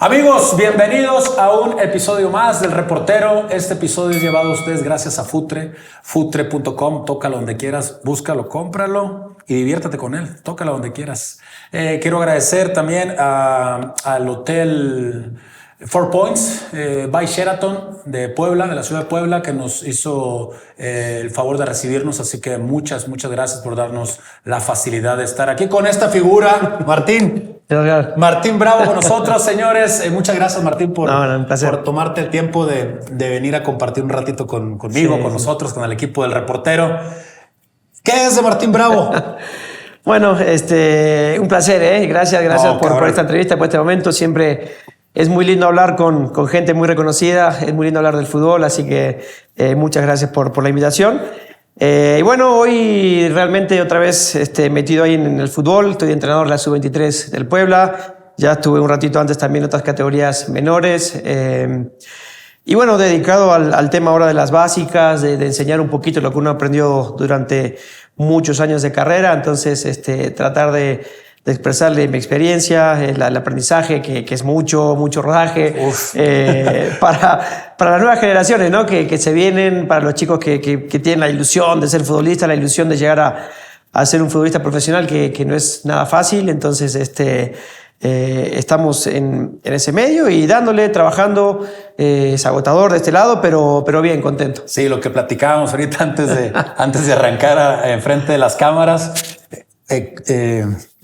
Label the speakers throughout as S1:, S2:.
S1: Amigos, bienvenidos a un episodio más del Reportero. Este episodio es llevado a ustedes gracias a Futre, futre.com. Tócalo donde quieras, búscalo, cómpralo y diviértete con él. Tócalo donde quieras. Quiero agradecer también al Hotel Four Points by Sheraton de Puebla, de la ciudad de Puebla, que nos hizo el favor de recibirnos. Así que muchas gracias por darnos la facilidad de estar aquí con esta figura. Martín Bravo con nosotros, señores. Muchas gracias, Martín, por tomarte el tiempo de venir a compartir un ratito conmigo, con nosotros, con el equipo del Reportero. ¿Qué es de Martín Bravo?
S2: Bueno, un placer, Gracias por esta entrevista, por este momento. Siempre es muy lindo hablar con gente muy reconocida, es muy lindo hablar del fútbol, así que muchas gracias por la invitación. Y bueno, hoy realmente otra vez metido ahí en el fútbol. Estoy entrenador de la Sub-23 del Puebla. Ya estuve un ratito antes también en otras categorías menores. Y bueno, dedicado al tema ahora de las básicas, de enseñar un poquito lo que uno aprendió durante muchos años de carrera. Entonces, tratar de expresarle mi experiencia, el aprendizaje, que es mucho rodaje, para las nuevas generaciones, ¿no? que se vienen, para los chicos que tienen la ilusión de ser futbolista, la ilusión de llegar a ser un futbolista profesional, que no es nada fácil. Entonces, estamos en ese medio y dándole, trabajando. Es agotador de este lado, pero bien, contento.
S1: Sí, lo que platicábamos ahorita antes de arrancar enfrente de las cámaras.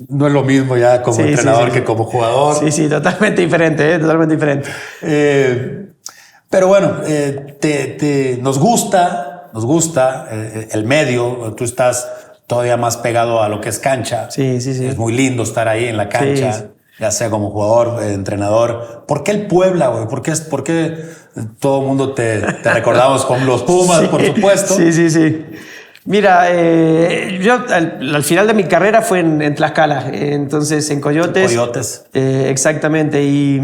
S1: No es lo mismo ya como entrenador que como jugador.
S2: Sí, totalmente diferente, totalmente diferente.
S1: Pero bueno, nos gusta el medio. Tú estás todavía más pegado a lo que es cancha.
S2: Sí.
S1: Es muy lindo estar ahí en la cancha,
S2: Sí.
S1: ya sea como jugador, entrenador. ¿Por qué el Puebla, güey? ¿Por qué todo el mundo te recordamos con los Pumas, por supuesto?
S2: Sí. Mira, yo al final de mi carrera fue en Tlaxcala, entonces en Coyotes. Exactamente, y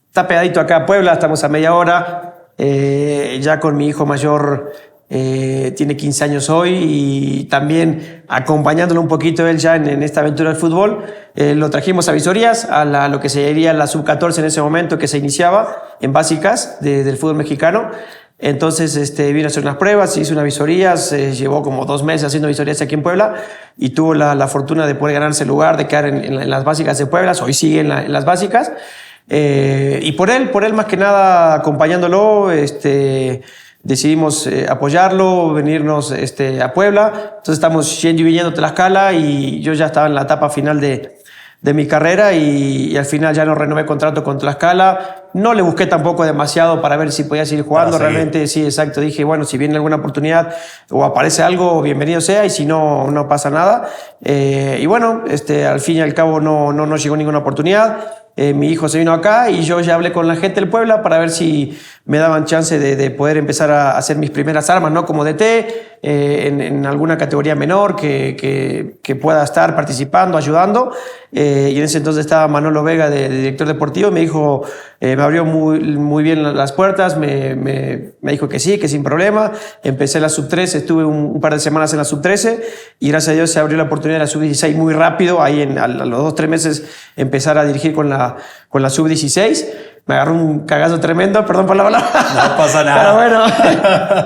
S2: está pegadito acá a Puebla, estamos a media hora. Ya con mi hijo mayor, tiene 15 años hoy, y también acompañándolo un poquito él ya en esta aventura del fútbol. Lo trajimos a visorías, a lo que sería la Sub-14 en ese momento, que se iniciaba en básicas del fútbol mexicano. Entonces vino a hacer unas pruebas, hizo unas visorías, llevó como 2 meses haciendo visorías aquí en Puebla y tuvo la fortuna de poder ganarse el lugar, de quedar en las básicas de Puebla. Hoy sigue en las básicas. Y por él más que nada acompañándolo, decidimos apoyarlo, venirnos a Puebla. Entonces estamos yendo y viniendo a Tlaxcala, y yo ya estaba en la etapa final de mi carrera, y al final ya no renové contrato con Tlaxcala. No le busqué tampoco demasiado para ver si podía seguir jugando. Realmente, sí, exacto. Dije, bueno, si viene alguna oportunidad o aparece algo, bienvenido sea, y si no, no pasa nada. Y bueno, al fin y al cabo no llegó ninguna oportunidad. Mi hijo se vino acá y yo ya hablé con la gente del Puebla para ver si me daban chance de poder empezar a hacer mis primeras armas, ¿no? Como DT, en alguna categoría menor que pueda estar participando, ayudando. Y en ese entonces estaba Manolo Vega, de director deportivo, y me dijo, me abrió muy bien las puertas, me dijo que sí, que sin problema. Empecé la Sub-13, estuve un par de semanas en la Sub-13, y gracias a Dios se abrió la oportunidad de la Sub-16 muy rápido. Ahí a los 2-3 meses empezar a dirigir con la Sub-16. Me agarró un cagazo tremendo, perdón por la palabra.
S1: No pasa nada.
S2: Pero bueno,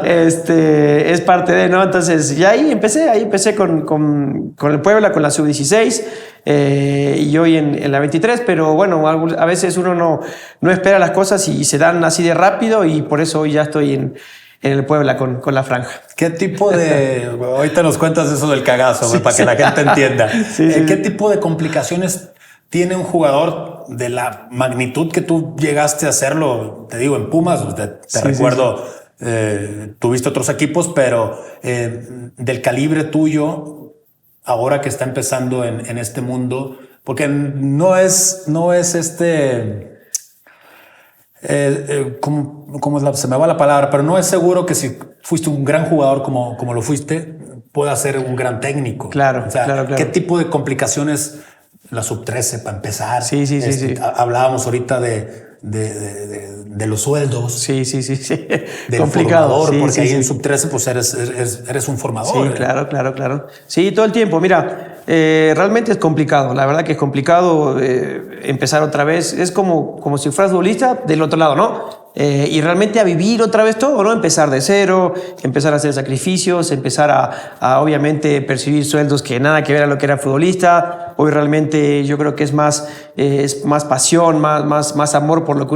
S2: es parte de, ¿no? Entonces, ya ahí empecé con el Puebla, con la Sub-16, y hoy en la 23, pero bueno, a veces uno no espera las cosas y se dan así de rápido, y por eso hoy ya estoy en el Puebla con la franja.
S1: ¿Qué tipo de... Ahorita nos cuentas eso del cagazo, güey, para que la gente entienda. ¿Qué tipo de complicaciones tiene un jugador de la magnitud que tú llegaste a hacerlo? Te digo, en Pumas, te recuerdo, tuviste otros equipos, pero del calibre tuyo, ahora que está empezando en este mundo, porque no es se me va la palabra, pero no es seguro que si fuiste un gran jugador como lo fuiste, pueda ser un gran técnico.
S2: Claro,
S1: o sea,
S2: claro.
S1: ¿Qué tipo de complicaciones? La Sub-13 para empezar.
S2: Sí.
S1: Hablábamos ahorita de de los sueldos.
S2: Sí.
S1: Del
S2: complicado.
S1: Formador, porque ahí en Sub-13 pues eres un formador.
S2: Sí, claro. Sí, todo el tiempo. Mira, realmente es complicado. La verdad que es complicado empezar otra vez. Es como si fueras futbolista del otro lado, ¿no? Y realmente a vivir otra vez todo, ¿no? Empezar de cero, empezar a hacer sacrificios, empezar a obviamente percibir sueldos que nada que ver a lo que era futbolista. Hoy realmente yo creo que es más pasión, más amor por lo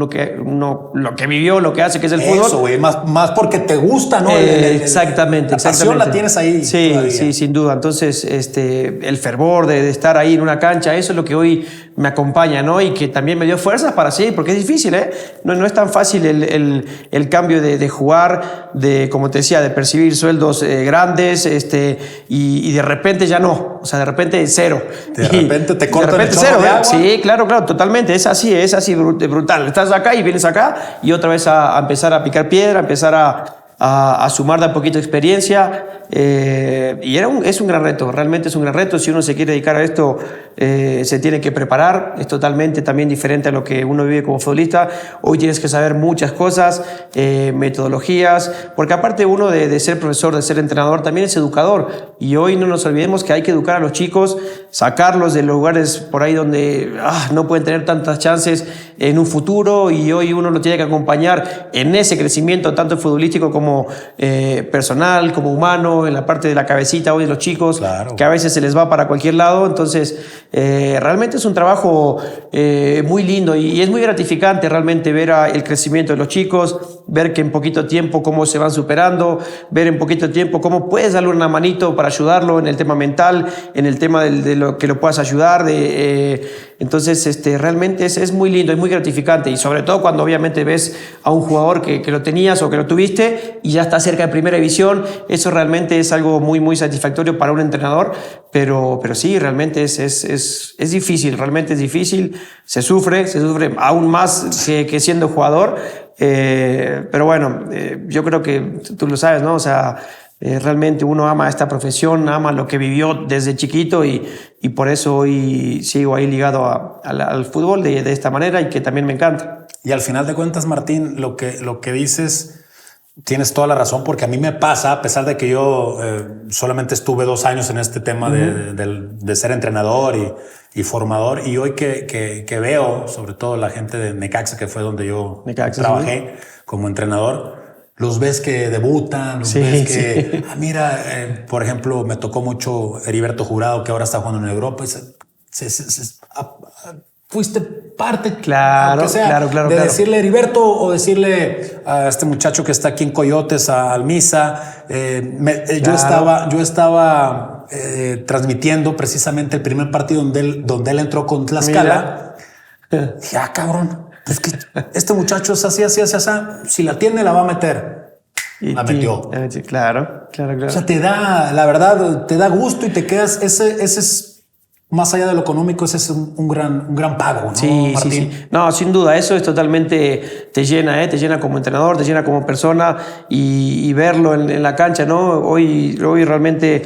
S2: que lo que vivió, lo que hace, que es el fútbol.
S1: Eso, güey, más porque te gusta, ¿no?
S2: Exactamente.
S1: La pasión la tienes ahí.
S2: Sí,
S1: todavía.
S2: Sí, sin duda. Entonces, el fervor de estar ahí en una cancha, eso es lo que hoy me acompaña, ¿no? Y que también me dio fuerzas para seguir, porque es difícil, ¿eh? No es tan fácil el cambio de jugar, como te decía, de percibir sueldos grandes, y de repente ya no. O sea, de repente cero.
S1: De repente te cortan el chorro
S2: cero,
S1: de agua.
S2: Sí, claro, totalmente. Es así brutal. Estás acá y vienes acá y otra vez a empezar a picar piedra, a empezar a sumar de a poquito experiencia. Y es un gran reto, realmente es un gran reto. Si uno se quiere dedicar a esto, se tiene que preparar. Es totalmente también diferente a lo que uno vive como futbolista. Hoy tienes que saber muchas cosas, metodologías, porque aparte uno de ser profesor, de ser entrenador, también es educador. Y hoy no nos olvidemos que hay que educar a los chicos, sacarlos de los lugares por ahí donde no pueden tener tantas chances en un futuro, y hoy uno lo tiene que acompañar en ese crecimiento, tanto futbolístico como personal, como humano, en la parte de la cabecita hoy de los chicos, claro, que a veces se les va para cualquier lado. Entonces realmente es un trabajo muy lindo y es muy gratificante realmente ver el crecimiento de los chicos, ver que en poquito tiempo cómo se van superando, ver en poquito tiempo cómo puedes darle una manito para ayudarlo en el tema mental, en el tema de lo que lo puedas ayudar. Entonces realmente es muy lindo, es muy gratificante, y sobre todo cuando obviamente ves a un jugador que lo tenías o que lo tuviste y ya está cerca de primera división. Eso realmente es algo muy, muy satisfactorio para un entrenador, pero sí, realmente es difícil, realmente es difícil, se sufre aún más que siendo jugador, pero bueno, yo creo que tú lo sabes, ¿no? O sea, realmente uno ama esta profesión, ama lo que vivió desde chiquito, y por eso hoy sigo ahí ligado al fútbol de esta manera, y que también me encanta.
S1: Y al final de cuentas, Martín, lo que dices, tienes toda la razón, porque a mí me pasa, a pesar de que yo solamente estuve 2 años en este tema de ser entrenador y formador, y hoy que veo, sobre todo la gente de Necaxa, que fue donde yo trabajé como entrenador, los ves que debutan, los ves que... Sí. Mira, por ejemplo, me tocó mucho Heriberto Jurado, que ahora está jugando en Europa, y fuiste parte,
S2: claro,
S1: de decirle Heriberto, o decirle a este muchacho que está aquí en Coyotes, a Almisa. Yo estaba transmitiendo precisamente el primer partido donde él entró con Tlaxcala. Dije, cabrón, pues que este muchacho es así. Si la tiene, la va a meter. La metió.
S2: Claro.
S1: O sea, la verdad, te da gusto y te quedas. Ese es, más allá de lo económico, ese es un gran pago, ¿no,
S2: sí,
S1: Martín?
S2: Sí. No, sin duda, eso es totalmente, te llena como entrenador, te llena como persona, y verlo en la cancha, ¿no? Hoy realmente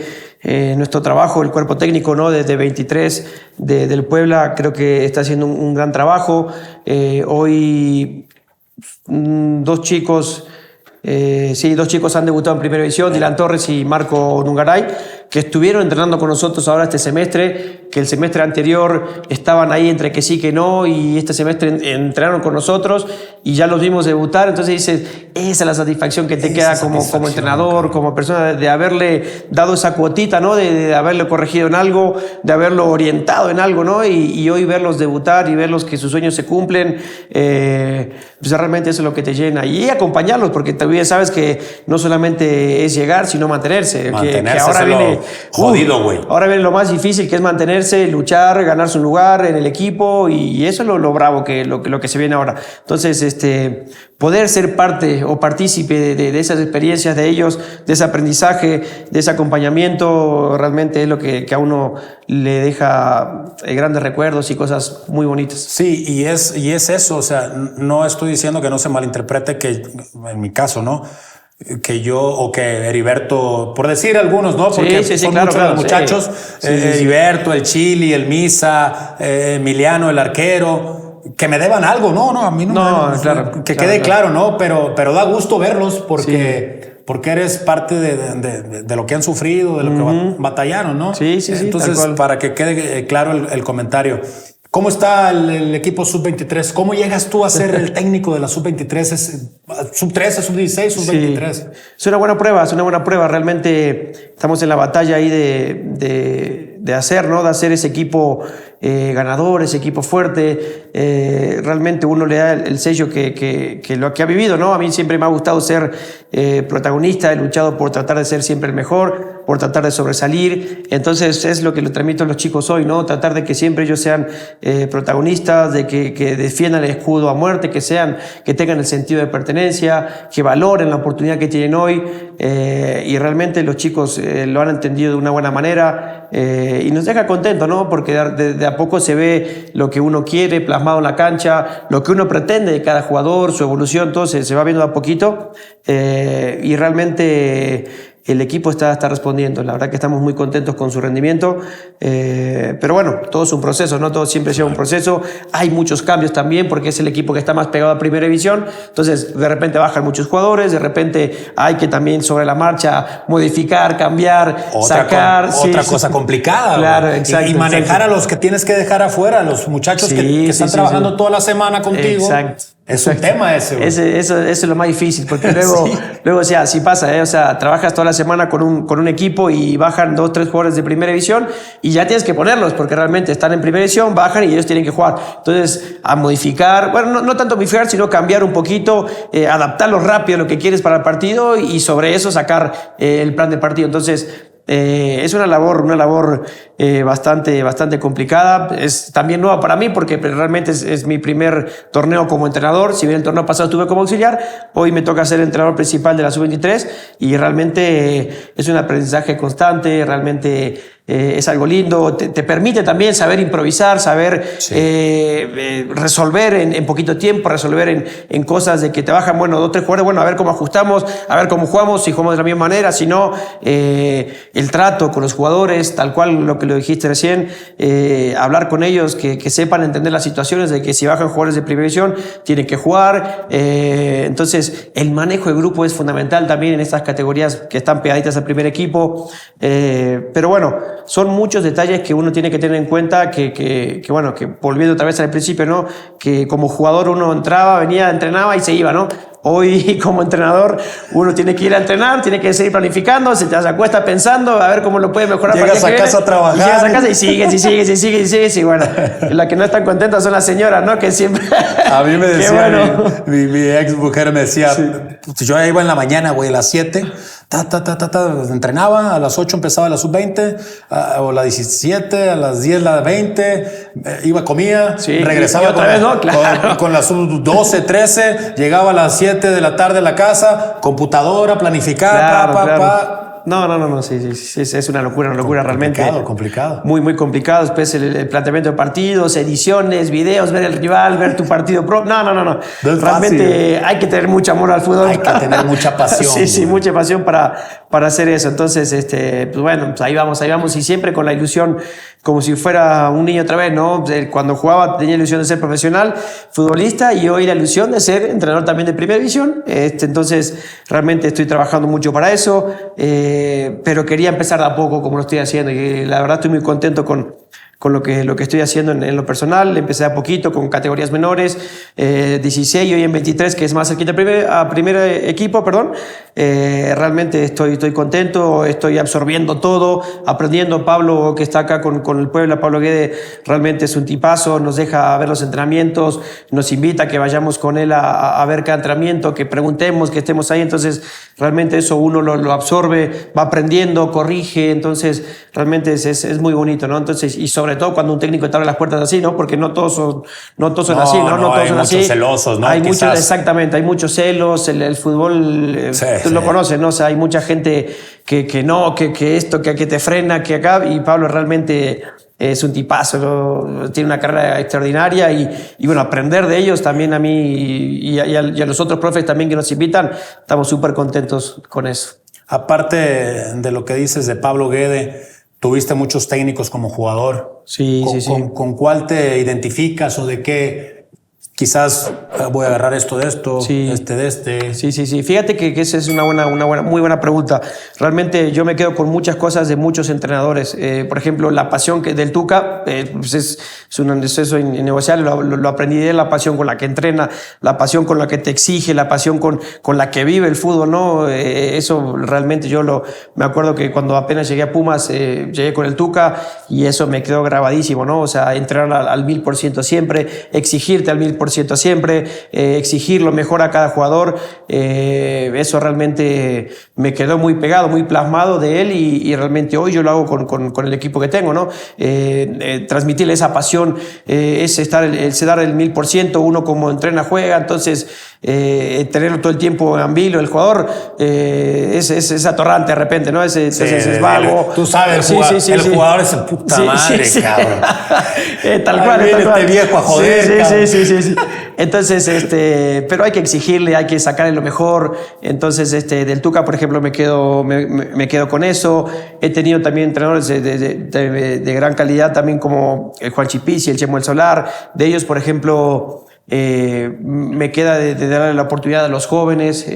S2: nuestro trabajo, el cuerpo técnico, ¿no? Desde 23 del Puebla, creo que está haciendo un gran trabajo. Hoy 2 chicos han debutado en Primera División, Dylan Torres y Marco Nungaray, que estuvieron entrenando con nosotros ahora este semestre, que el semestre anterior estaban ahí entre que sí que no, y este semestre entrenaron con nosotros y ya los vimos debutar. Entonces dices, esa es la satisfacción que te queda como entrenador, como persona, de haberle dado esa cuotita, ¿no? De haberlo corregido en algo, de haberlo orientado en algo, ¿no? Y hoy verlos debutar y verlos que sus sueños se cumplen, pues realmente eso es lo que te llena. Y acompañarlos, porque también sabes que no solamente es llegar, sino mantenerse. Que ahora viene
S1: jodido, güey.
S2: Ahora viene lo más difícil, que es mantenerse, luchar, ganarse un lugar en el equipo, y eso es lo bravo, lo que se viene ahora. Entonces, poder ser parte o partícipe de esas experiencias de ellos, de ese aprendizaje, de ese acompañamiento, realmente es lo que a uno le deja grandes recuerdos y cosas muy bonitas.
S1: Sí, y es eso. O sea, no estoy diciendo que no se malinterprete, que en mi caso, ¿no? Que yo, o que Heriberto, por decir algunos, ¿no? Porque son muchos los muchachos. Heriberto, el Chili, el Misa, Emiliano, el arquero. que me deban algo, no, a mí no,
S2: claro,
S1: que quede claro, ¿no? Pero da gusto verlos porque eres parte de lo que han sufrido, de lo que batallaron, ¿no?
S2: Sí.
S1: Entonces, para que quede claro el comentario. ¿Cómo está el equipo sub-23? ¿Cómo llegas tú a ser el técnico de la sub-23? ¿Sub-13, sub-16, sub-23?
S2: Sí. Es una buena prueba. Realmente estamos en la batalla ahí de hacer, ¿no? De hacer ese equipo ganador, ese equipo fuerte. Realmente uno le da el sello que lo que ha vivido, ¿no? A mí siempre me ha gustado ser protagonista, he luchado por tratar de ser siempre el mejor, por tratar de sobresalir. Entonces es lo que le transmito a los chicos hoy, ¿no? Tratar de que siempre ellos sean protagonistas, de que defiendan el escudo a muerte, que tengan el sentido de pertenencia, que valoren la oportunidad que tienen hoy, y realmente los chicos lo han entendido de una buena manera, y nos deja contentos, ¿no? Porque de a poco se ve lo que uno quiere plasmado en la cancha, lo que uno pretende de cada jugador, su evolución, todo se va viendo de a poquito, y realmente el equipo está respondiendo. La verdad que estamos muy contentos con su rendimiento, pero bueno, todo es un proceso, ¿no? Todo siempre lleva un proceso. Hay muchos cambios también porque es el equipo que está más pegado a primera división, entonces de repente bajan muchos jugadores, de repente hay que también sobre la marcha modificar, cambiar, sacar.
S1: Otra cosa complicada.
S2: Claro, exacto.
S1: Y manejar a los que tienes que dejar afuera, a los muchachos que están trabajando toda la semana contigo.
S2: Exacto.
S1: Es un tema ese.
S2: Eso es lo más difícil, porque luego o sea, sí pasa, o sea, trabajas toda la semana con un equipo y bajan 2, 3 jugadores de primera división y ya tienes que ponerlos, porque realmente están en primera división, bajan y ellos tienen que jugar. Entonces, a modificar, bueno, no tanto modificar, sino cambiar un poquito, adaptarlos rápido a lo que quieres para el partido y sobre eso sacar el plan de partido. Entonces, es una labor bastante complicada. Es también nueva para mí porque realmente es mi primer torneo como entrenador. Si bien el torneo pasado estuve como auxiliar, hoy me toca ser entrenador principal de la sub-23 y realmente es un aprendizaje constante, realmente es algo lindo. Te permite también saber improvisar, saber resolver en poquito tiempo, resolver en cosas de que te bajan, 2, 3 jugadores, a ver cómo ajustamos, a ver cómo jugamos, si jugamos de la misma manera, si no, el trato con los jugadores, tal cual lo que lo dijiste recién, hablar con ellos, que sepan entender las situaciones de que si bajan jugadores de primera división, tienen que jugar. Entonces, el manejo de grupo es fundamental también en estas categorías que están pegaditas al primer equipo. Pero bueno, son muchos detalles que uno tiene que tener en cuenta que volviendo otra vez al principio, ¿no? Que como jugador uno entraba, venía, entrenaba y se iba, ¿no? Hoy, como entrenador, uno tiene que ir a entrenar, tiene que seguir planificando, se acuesta pensando a ver cómo lo puede mejorar.
S1: Llegas a casa a trabajar.
S2: Y llegas a casa y sigues. Y bueno, las que no están contentas son las señoras, ¿no? Que siempre...
S1: A mí me decía, mi ex mujer me decía, yo iba en la mañana, güey, a las 7, entrenaba, a las 8 empezaba la sub-20, o la 17, a las 10 la 20, comía, regresaba
S2: otra vez, ¿no? Claro.
S1: con la sub-12, 13, llegaba a las 7 de la tarde a la casa, computadora, planificar,
S2: claro. No, sí, es una locura realmente.
S1: Complicado.
S2: Muy complicado. Después el planteamiento de partidos, ediciones, videos, ver el rival, ver tu partido pro. No. Realmente hay que tener mucho amor al fútbol.
S1: Hay que tener mucha pasión.
S2: Sí, mucha pasión para hacer eso. Entonces, pues ahí vamos. Y siempre con la ilusión, como si fuera un niño otra vez, ¿no? Cuando jugaba tenía la ilusión de ser profesional, futbolista, y hoy la ilusión de ser entrenador también de primera división. Entonces, realmente estoy trabajando mucho para eso. Pero quería empezar de a poco como lo estoy haciendo y la verdad estoy muy contento con lo que estoy haciendo en lo personal. Empecé a poquito con categorías menores, 16 y hoy en 23, que es más cerquita a primer equipo, perdón. Realmente estoy contento, estoy absorbiendo todo, aprendiendo. Pablo, que está acá con el Puebla, Pablo Guede, realmente es un tipazo, nos deja ver los entrenamientos, nos invita a que vayamos con él a ver cada entrenamiento, que preguntemos, que estemos ahí. Entonces, realmente eso uno lo absorbe, va aprendiendo, corrige. Entonces, realmente es muy bonito, ¿no? Entonces, y sobre todo cuando un técnico te abre las puertas así, ¿no? Porque no todos son así, ¿no? No todos son así.
S1: Hay muchos celosos, ¿no?
S2: Hay muchos celos, el fútbol, tú lo conoces, ¿no? O sea, hay mucha gente que esto, que te frena, que acá, y Pablo realmente es un tipazo, ¿no? Tiene una carrera extraordinaria y bueno, aprender de ellos también a mí y a los otros profes también que nos invitan, estamos súper contentos con eso.
S1: Aparte de lo que dices de Pablo Guede, tuviste muchos técnicos como jugador.
S2: Sí.
S1: ¿Con cuál te identificas o de qué quizás voy a agarrar esto de esto,
S2: Sí.
S1: de este.
S2: Sí. Fíjate que esa es muy buena pregunta. Realmente yo me quedo con muchas cosas de muchos entrenadores. Por ejemplo, la pasión del Tuca pues es un exceso innegociable. Lo aprendí de él, la pasión con la que entrena, la pasión con la que te exige, la pasión con la que vive el fútbol, ¿no? Eso realmente me acuerdo que cuando apenas llegué a Pumas, llegué con el Tuca y eso me quedó grabadísimo, ¿no? O sea, entrenar al 1000% siempre, exigirte al 1000% siempre, exigir lo mejor a cada jugador. Eso realmente me quedó muy pegado, muy plasmado de él y realmente hoy yo lo hago con el equipo que tengo, ¿no? Transmitirle esa pasión, ese dar el 1000%, uno como entrena, juega, entonces tenerlo todo el tiempo en vilo, el jugador es atorrante de repente, ¿no? Es vago.
S1: Tú sabes, el jugador es el puta madre, cabrón.
S2: Tal cual.
S1: Viene este viejo a joder,
S2: sí. Entonces, pero hay que exigirle, hay que sacarle lo mejor. Entonces, del Tuca, por ejemplo, me quedo con eso. He tenido también entrenadores de gran calidad, también como el Juan Chipisi, el Chemo El Solar. De ellos, por ejemplo, me queda de darle la oportunidad a los jóvenes.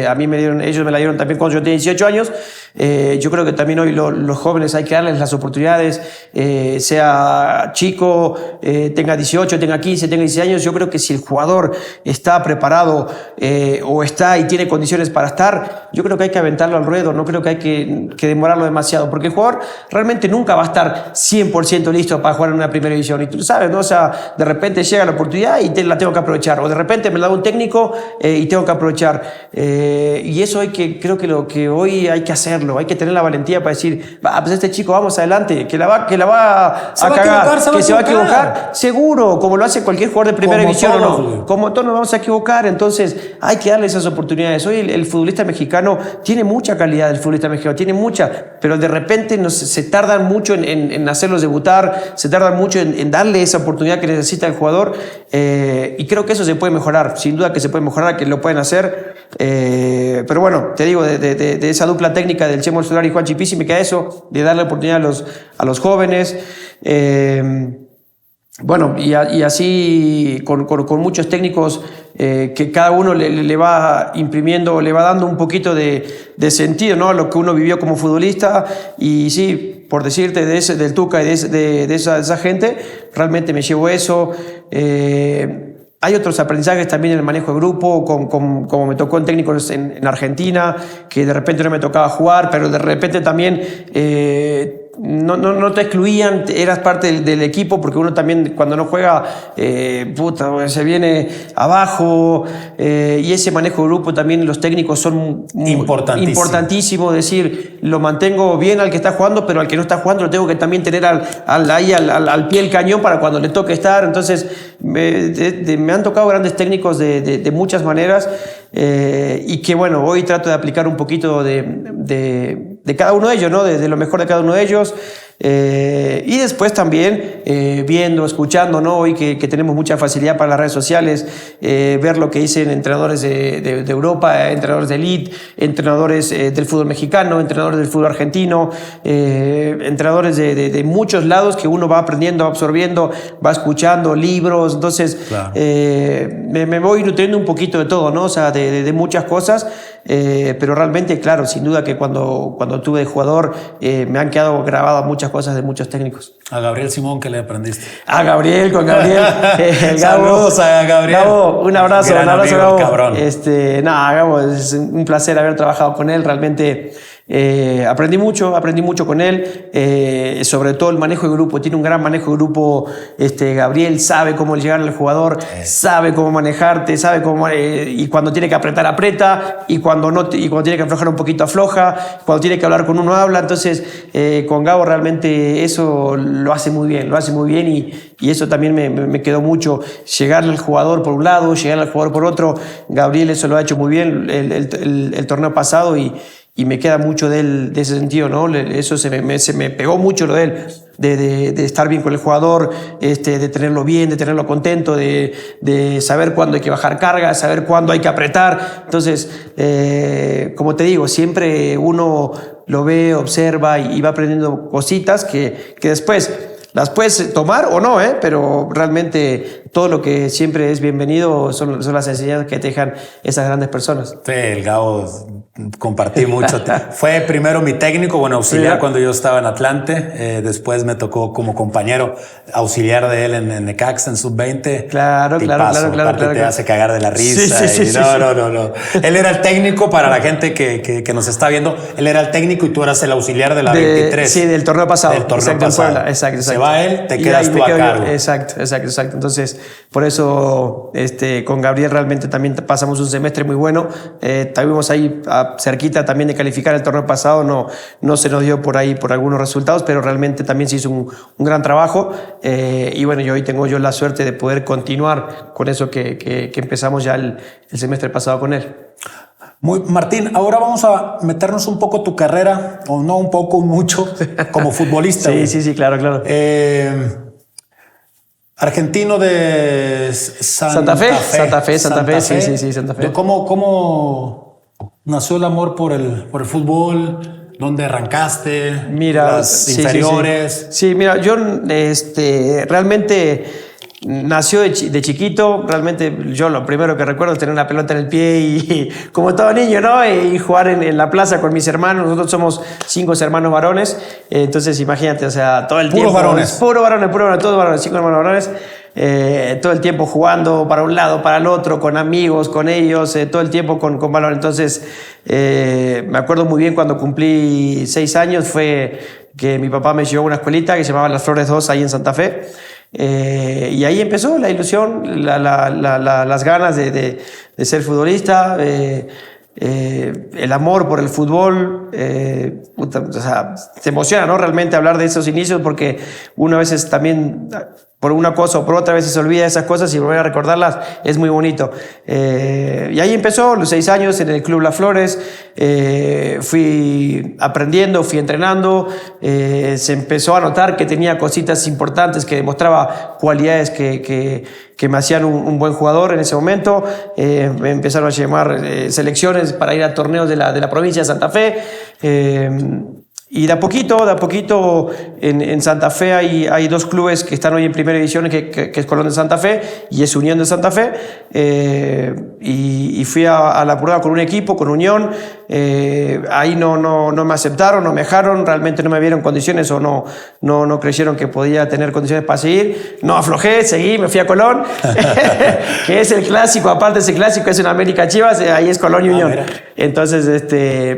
S2: A mí ellos me la dieron también cuando yo tenía 18 años. Yo creo que también hoy los jóvenes hay que darles las oportunidades, sea chico, tenga 18, tenga 15, tenga 16 años. Yo creo que si el jugador está preparado o está y tiene condiciones para estar, yo creo que hay que aventarlo al ruedo, no creo que hay que demorarlo demasiado, porque el jugador realmente nunca va a estar 100% listo para jugar en una primera división. Y tú lo sabes, ¿no? O sea, de repente llega la oportunidad y la tengo que aprovechar, o de repente me la da un técnico y tengo que aprovechar. Y eso creo que lo que hoy hay que hacerlo. Hay que tener la valentía para decir, pues este chico, vamos adelante, que la va a cagar, que se va a equivocar, seguro, como lo hace cualquier jugador de primera división o no. Como todos nos vamos a equivocar, entonces hay que darle esas oportunidades. Hoy el futbolista mexicano tiene mucha calidad, pero de repente se tardan mucho en hacerlos debutar, se tardan mucho en darle esa oportunidad que necesita el jugador, y creo que eso se puede mejorar, sin duda que se puede mejorar, que lo pueden hacer. Pero bueno, te digo, de esa dupla técnica del Chemo El Solar y Juan Chipisi me queda eso, de darle oportunidad a los jóvenes. Bueno, y así con muchos técnicos que cada uno le va imprimiendo, le va dando un poquito de sentido, ¿no? A lo que uno vivió como futbolista. Y sí, por decirte, del Tuca y de esa gente, realmente me llevo eso. Hay otros aprendizajes también en el manejo de grupo, como me tocó en técnicos en Argentina, que de repente no me tocaba jugar, pero de repente también no te excluían, eras parte del equipo, porque uno también cuando no juega, se viene abajo, y ese manejo de grupo también los técnicos son importantísimo, decir, lo mantengo bien al que está jugando, pero al que no está jugando lo tengo que también tener al pie del cañón para cuando le toque estar. Entonces me han tocado grandes técnicos de muchas maneras, y que bueno, hoy trato de aplicar un poquito de cada uno de ellos, ¿no? De lo mejor de cada uno de ellos. Y después también viendo, escuchando, ¿no? Hoy que tenemos mucha facilidad para las redes sociales, ver lo que dicen entrenadores de Europa, entrenadores de elite, entrenadores del fútbol mexicano, entrenadores del fútbol argentino, entrenadores de muchos lados que uno va aprendiendo, va absorbiendo, va escuchando, libros. Entonces, claro, me voy nutriendo un poquito de todo, ¿no? O sea, de muchas cosas, pero realmente, claro, sin duda que cuando tuve de jugador me han quedado grabadas muchas cosas de muchos técnicos.
S1: A Gabriel Simón, ¿qué le aprendiste?
S2: Con Gabriel. Gabo,
S1: saludos a Gabriel.
S2: Gabo, un abrazo,
S1: Gabo.
S2: Cabrón. Gabo, es un placer haber trabajado con él, realmente. Aprendí mucho con él, sobre todo el manejo de grupo. Tiene un gran manejo de grupo. Gabriel sabe cómo llegar al jugador, sabe cómo manejarte, sabe cómo, y cuando tiene que apretar, aprieta, y cuando tiene que aflojar un poquito, afloja, cuando tiene que hablar con uno, habla. Entonces, con Gabo realmente eso lo hace muy bien, y eso también me quedó mucho. Llegarle al jugador por un lado, llegarle al jugador por otro. Gabriel eso lo ha hecho muy bien el torneo pasado, y me queda mucho de ese sentido, ¿no? Eso se me pegó mucho lo de él, de estar bien con el jugador, de tenerlo bien, de tenerlo contento, de saber cuándo hay que bajar carga, saber cuándo hay que apretar. Entonces, como te digo, siempre uno lo ve, observa y va aprendiendo cositas que después las puedes tomar o no, pero realmente todo lo que siempre es bienvenido son las enseñanzas que te dejan esas grandes personas.
S1: Sí, el Gabo compartí mucho. Fue primero mi técnico, auxiliar cuando yo estaba en Atlante. Después me tocó como compañero auxiliar de él en Necaxa, en Sub-20.
S2: Claro.
S1: Te hace cagar de la risa. No. Él era el técnico para la gente que nos está viendo. Él era el técnico y tú eras el auxiliar de la 23.
S2: Sí, del torneo pasado.
S1: Exacto. Se va él, te quedas tú a cargo.
S2: Exacto. Entonces, por eso con Gabriel realmente también pasamos un semestre muy bueno. Estuvimos ahí cerquita también de calificar el torneo pasado. No se nos dio por ahí por algunos resultados, pero realmente también se hizo un gran trabajo. Y hoy tengo yo la suerte de poder continuar con eso que empezamos ya el semestre pasado con él.
S1: Martín, ahora vamos a meternos un poco tu carrera, o no un poco, mucho, como futbolista.
S2: Sí, claro.
S1: Argentino de Santa Fe.
S2: Santa Fe. Sí, Santa Fe.
S1: ¿Cómo nació el amor por el fútbol? ¿Dónde arrancaste? Las inferiores.
S2: Sí, mira, yo realmente nació de chiquito. Realmente yo lo primero que recuerdo es tener una pelota en el pie y como todo niño, ¿no? Y jugar en la plaza con mis hermanos. Nosotros somos 5 hermanos varones. Entonces imagínate, todo el tiempo. Puro varones, todos varones, 5 hermanos varones. Todo el tiempo jugando para un lado, para el otro, con amigos, con ellos, todo el tiempo con balón. Entonces, me acuerdo muy bien cuando cumplí 6 años, fue que mi papá me llevó a una escuelita que se llamaba Las Flores 2 ahí en Santa Fe. Y ahí empezó la ilusión, las ganas de ser futbolista, el amor por el fútbol. Te emociona, ¿no? Realmente hablar de esos inicios, porque uno a veces también, por una cosa o por otra, vez se olvida de esas cosas y volver a recordarlas es muy bonito. Y ahí empezó, los 6 años en el Club Las Flores. Fui aprendiendo, fui entrenando. Se empezó a notar que tenía cositas importantes, que demostraba cualidades que me hacían un buen jugador en ese momento. Me empezaron a llamar selecciones para ir a torneos de la provincia de Santa Fe. Y de a poquito en Santa Fe hay 2 clubes que están hoy en primera división, que es Colón de Santa Fe y es Unión de Santa Fe. Y fui a la prueba con un equipo, con Unión. Ahí no me aceptaron, no me dejaron, realmente no me vieron condiciones o no creyeron que podía tener condiciones para seguir. No aflojé, seguí, me fui a Colón, que es el clásico. Aparte ese clásico es en América Chivas, ahí es Colón y Unión. Entonces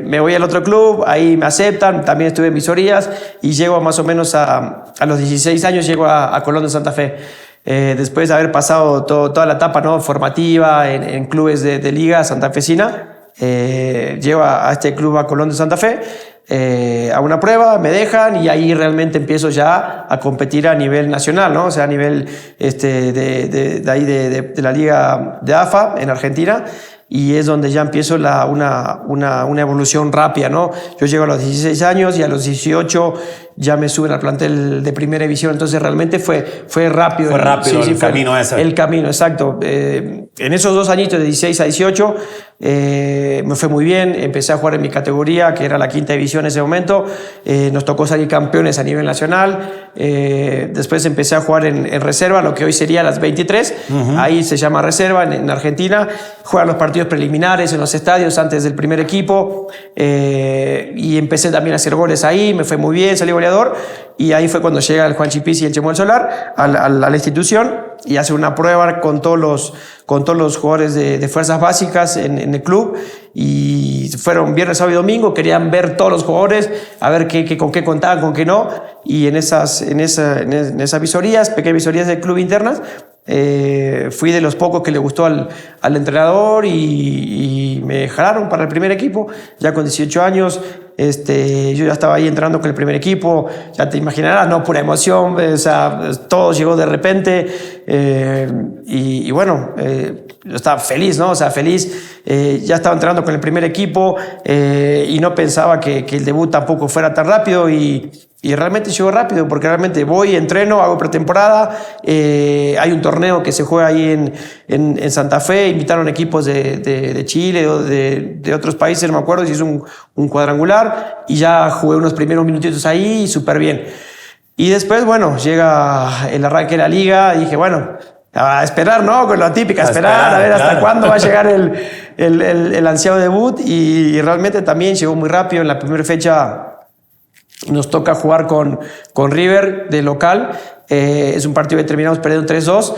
S2: me voy al otro club, ahí me aceptan, también estuve en visorías y llego más o menos a los 16 años, llego a Colón de Santa Fe. Después de haber pasado toda la etapa, ¿no?, formativa en clubes de liga santafesina, llego a este club, a Colón de Santa Fe, a una prueba, me dejan y ahí realmente empiezo ya a competir a nivel nacional, ¿no? O sea, a nivel de la liga de AFA en Argentina. Y es donde ya empiezo una evolución rápida, ¿no? Yo llego a los 16 años y a los 18 ya me suben al plantel de primera división. Entonces realmente fue rápido.
S1: Fue rápido el camino ese.
S2: El camino, exacto. En esos 2 añitos de 16 a 18 me fue muy bien. Empecé a jugar en mi categoría, que era la 5ª división en ese momento. Nos tocó salir campeones a nivel nacional. Después empecé a jugar en reserva, lo que hoy sería las 23. Ahí se llama reserva en Argentina. Juegan los partidos preliminares en los estadios antes del primer equipo. Y empecé también a hacer goles ahí. Me fue muy bien, salí goleador. Y ahí fue cuando llega el Juan Chipisi y el Chemo del Solar a la institución y hace una prueba con todos los jugadores de fuerzas básicas en el club. Y fueron viernes, sábado y domingo, querían ver todos los jugadores, a ver con qué contaban, con qué no. Y en esas visorías, pequeñas visorías del club internas, fui de los pocos que le gustó al entrenador y me jalaron para el primer equipo. Ya con 18 años, yo ya estaba ahí entrenando con el primer equipo. Ya te imaginarás, ¿no? Pura emoción, todo llegó de repente. Y bueno, yo estaba feliz, ¿no? O sea, feliz. Ya estaba entrenando con el primer equipo y no pensaba que el debut tampoco fuera tan rápido y realmente llegó rápido, porque realmente voy, entreno, hago pretemporada. Hay un torneo que se juega ahí en Santa Fe. Invitaron equipos de Chile o de otros países, no me acuerdo si es un cuadrangular. Y ya jugué unos primeros minutitos ahí y súper bien. Y después, bueno, llega el arranque de la liga y dije, bueno, a esperar, ¿no? Con la típica, esperar, a ver hasta cuándo va a llegar el ansiado debut. Y realmente también llegó muy rápido. En la primera fecha nos toca jugar con River de local. Es un partido que terminamos perdiendo 3-2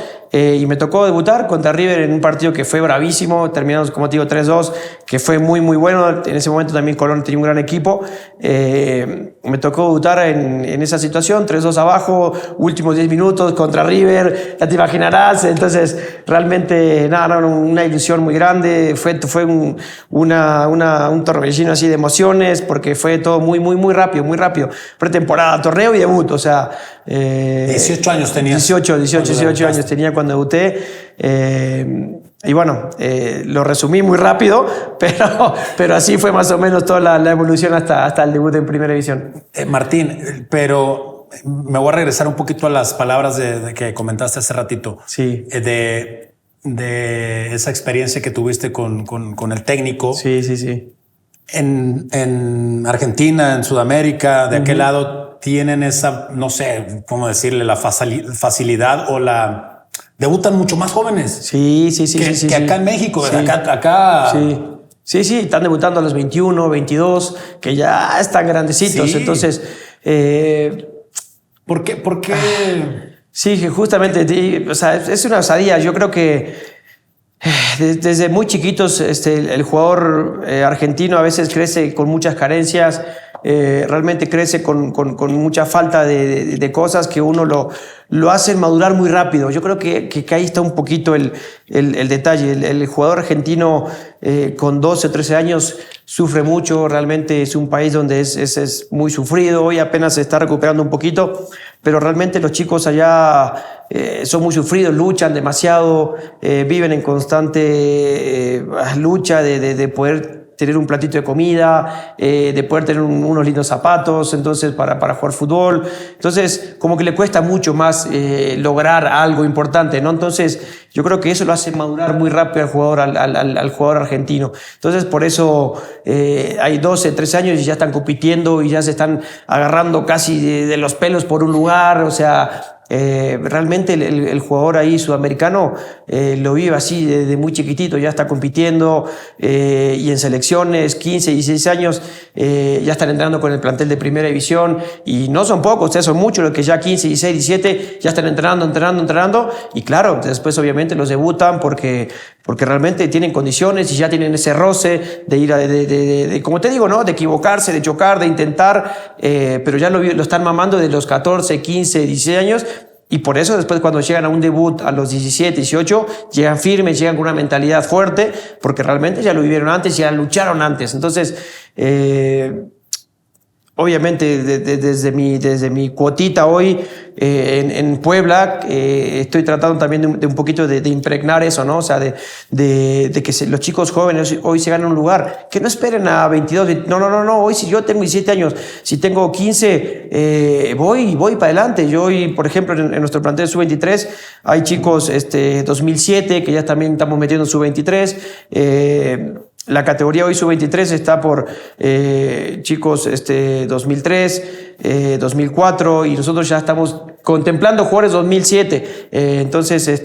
S2: y me tocó debutar contra River en un partido que fue bravísimo. Terminamos, como te digo, 3-2, que fue muy, muy bueno. En ese momento también Colón tenía un gran equipo. Me tocó debutar en esa situación, 3-2 abajo, últimos 10 minutos contra River, ya te imaginarás. Entonces, realmente, nada, una ilusión muy grande. Fue un torbellino así de emociones, porque fue todo muy, muy, muy rápido, muy rápido. Pretemporada, torneo y debut, o sea...
S1: 18 años tenías.
S2: 18 años tenía cuando debuté. Y bueno, lo resumí muy rápido, pero así fue más o menos toda la evolución hasta el debut en Primera División.
S1: Martín, pero me voy a regresar un poquito a las palabras de que comentaste hace ratito.
S2: Sí.
S1: De esa experiencia que tuviste con el técnico.
S2: Sí.
S1: En Argentina, en Sudamérica, de aquel lado tienen esa, no sé cómo decirle, la facilidad o la... Debutan mucho más jóvenes.
S2: Sí.
S1: Que acá en México. Sí. Acá.
S2: Sí, están debutando a los 21, 22, que ya están grandecitos. Sí. Entonces...
S1: ¿Por qué?
S2: Sí, justamente, o sea, es una osadía. Yo creo que desde muy chiquitos el jugador argentino a veces crece con muchas carencias, realmente crece con mucha falta de cosas que uno lo hacen madurar muy rápido. Yo creo que ahí está un poquito el detalle. El jugador argentino con 12 o 13 años sufre mucho, realmente es un país donde es muy sufrido. Hoy apenas se está recuperando un poquito, pero realmente los chicos allá son muy sufridos, luchan demasiado, viven en constante lucha de poder tener un platito de comida, de poder tener unos lindos zapatos, entonces para jugar fútbol. Entonces, como que le cuesta mucho más lograr algo importante, ¿no? Entonces, yo creo que eso lo hace madurar muy rápido al jugador argentino. Entonces, por eso hay 12, 13 años y ya están compitiendo y ya se están agarrando casi de los pelos por un lugar, o sea... realmente el jugador ahí sudamericano lo vive así desde muy chiquitito, ya está compitiendo y en selecciones, 15, 16 años ya están entrando con el plantel de Primera División y no son pocos, son muchos los que ya 15, 16, 17 ya están entrenando y claro, después obviamente los debutan porque realmente tienen condiciones y ya tienen ese roce de ir de como te digo, ¿no? De equivocarse, de chocar, de intentar, pero ya lo están mamando de los 14, 15, 16 años. Y por eso después cuando llegan a un debut a los 17, 18, llegan firmes, llegan con una mentalidad fuerte, porque realmente ya lo vivieron antes, ya lucharon antes. Entonces, obviamente desde mi cuotita hoy en Puebla estoy tratando también de un poquito de impregnar eso, ¿no? O sea, de que los chicos jóvenes hoy se ganen un lugar, que no esperen a 22, no, hoy si yo tengo 17 años, si tengo 15, voy para adelante. Yo hoy, por ejemplo, en nuestro plantel sub-23 hay chicos 2007 que ya también estamos metiendo sub-23, la categoría hoy sub-23 está por chicos 2003, 2004 y nosotros ya estamos contemplando jugadores 2007. Entonces,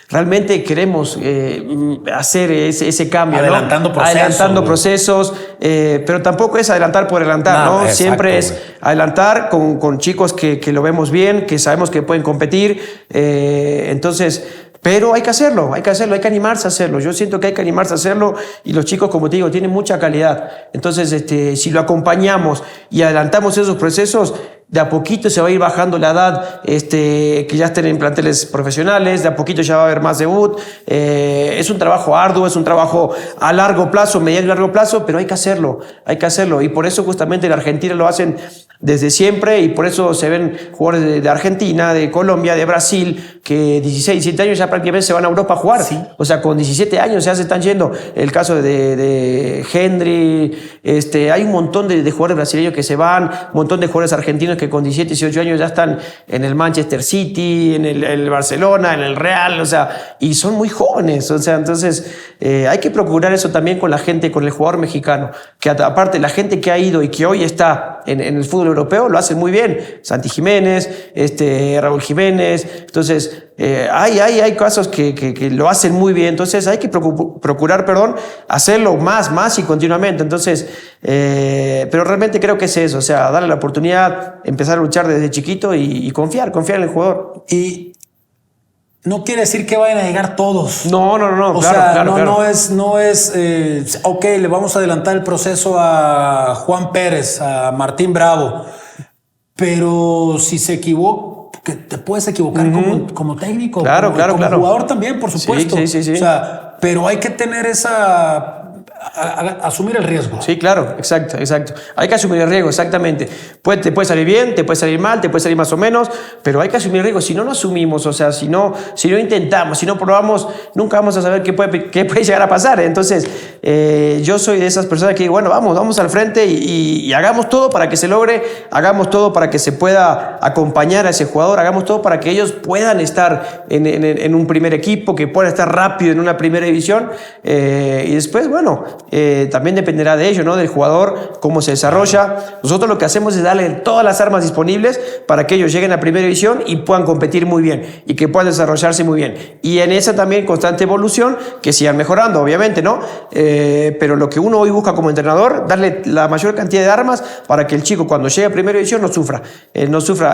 S2: realmente queremos hacer ese cambio,
S1: adelantando,
S2: ¿no?
S1: procesos.
S2: Adelantando procesos, pero tampoco es adelantar por adelantar, ¿no?
S1: Exacto,
S2: siempre es adelantar con chicos que lo vemos bien, que sabemos que pueden competir. Entonces... Pero hay que hacerlo, hay que animarse a hacerlo. Yo siento que hay que animarse a hacerlo y los chicos, como te digo, tienen mucha calidad. Entonces, si lo acompañamos y adelantamos esos procesos, de a poquito se va a ir bajando la edad que ya estén en planteles profesionales, de a poquito ya va a haber más debut. Es un trabajo arduo, es un trabajo a largo plazo, mediano y largo plazo, pero hay que hacerlo. Y por eso justamente en Argentina lo hacen desde siempre y por eso se ven jugadores de Argentina, de Colombia, de Brasil, que 16, 17 años ya prácticamente se van a Europa a jugar.
S1: Sí.
S2: O sea, con 17 años ya se están yendo. El caso de Henry, hay un montón de jugadores brasileños que se van, un montón de jugadores argentinos niños que con 17, 18 años ya están en el Manchester City, en el Barcelona, en el Real, o sea, y son muy jóvenes, o sea, entonces hay que procurar eso también con la gente, con el jugador mexicano, que aparte la gente que ha ido y que hoy está en el fútbol europeo lo hacen muy bien. Santi Jiménez, Raúl Jiménez, entonces hay casos que lo hacen muy bien, entonces hay que procurar, hacerlo más y continuamente, entonces, pero realmente creo que es eso, o sea, darle la oportunidad, empezar a luchar desde chiquito y confiar en el jugador.
S1: Y no quiere decir que vayan a llegar todos.
S2: No,
S1: o
S2: claro,
S1: sea,
S2: claro.
S1: No es ok, le vamos a adelantar el proceso a Juan Pérez, a Martín Bravo, pero si se equivoca, que te puedes equivocar como técnico, como jugador también, por supuesto.
S2: Sí.
S1: O sea, pero hay que tener asumir el riesgo.
S2: Sí, claro, exacto. Hay que asumir el riesgo, exactamente. Te puede salir bien, te puede salir mal, te puede salir más o menos, pero hay que asumir el riesgo. Si no lo asumimos, o sea, si no intentamos, si no probamos, nunca vamos a saber qué puede llegar a pasar. Entonces, yo soy de esas personas que digo, bueno, vamos al frente y hagamos todo para que se logre, hagamos todo para que se pueda acompañar a ese jugador, hagamos todo para que ellos puedan estar en un primer equipo, que puedan estar rápido en una primera división, y después, bueno, también dependerá de ello, ¿no? Del jugador, cómo se desarrolla. Nosotros lo que hacemos es darle todas las armas disponibles para que ellos lleguen a primera división y puedan competir muy bien y que puedan desarrollarse muy bien. Y en esa también constante evolución, que sigan mejorando, obviamente, ¿no? Pero lo que uno hoy busca como entrenador, darle la mayor cantidad de armas para que el chico cuando llegue a primera división no sufra.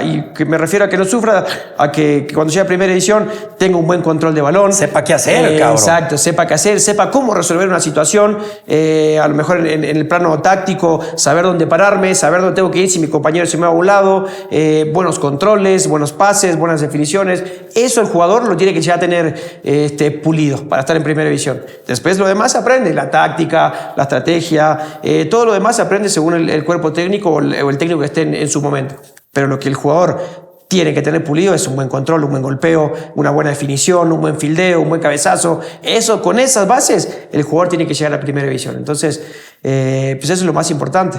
S2: Y que me refiero a que no sufra, a que cuando llegue a primera división tenga un buen control de balón.
S1: Sepa qué hacer, cabrón.
S2: Exacto, sepa qué hacer, sepa cómo resolver una situación, a lo mejor en el plano táctico, saber dónde pararme, saber dónde tengo que ir si mi compañero se me va a un lado, buenos controles, buenos pases, buenas definiciones. Eso el jugador lo tiene que ya tener pulido para estar en primera división. Después lo demás se aprende, la táctica, la estrategia, todo lo demás se aprende según el cuerpo técnico o el técnico que esté en su momento. Pero lo que el jugador tiene que tener pulido es un buen control, un buen golpeo, una buena definición, un buen fildeo, un buen cabezazo. Eso, con esas bases, el jugador tiene que llegar a la primera división. Entonces, pues eso es lo más importante.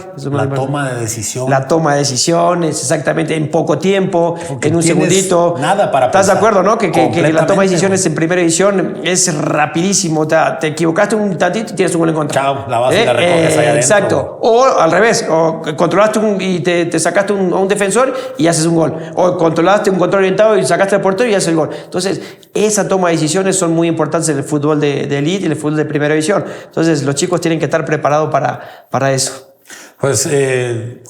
S1: Toma de decisión.
S2: La toma de decisiones, exactamente, en poco tiempo, porque en un segundito.
S1: Nada para
S2: ¿Estás
S1: pensar?
S2: de acuerdo, no? Que la toma de decisiones en primera división es rapidísimo. Te equivocaste un tantito y tienes un gol en contra.
S1: Chao, la vas y la recoges allá adentro.
S2: Exacto. O al revés, o controlaste y te sacaste a un defensor y haces un gol. O controlaste un control orientado y sacaste al portero y haces el gol. Entonces, esa toma de decisiones son muy importantes en el fútbol de elite y en el fútbol de primera división. Entonces, los chicos tienen que estar preparados para eso.
S1: Pues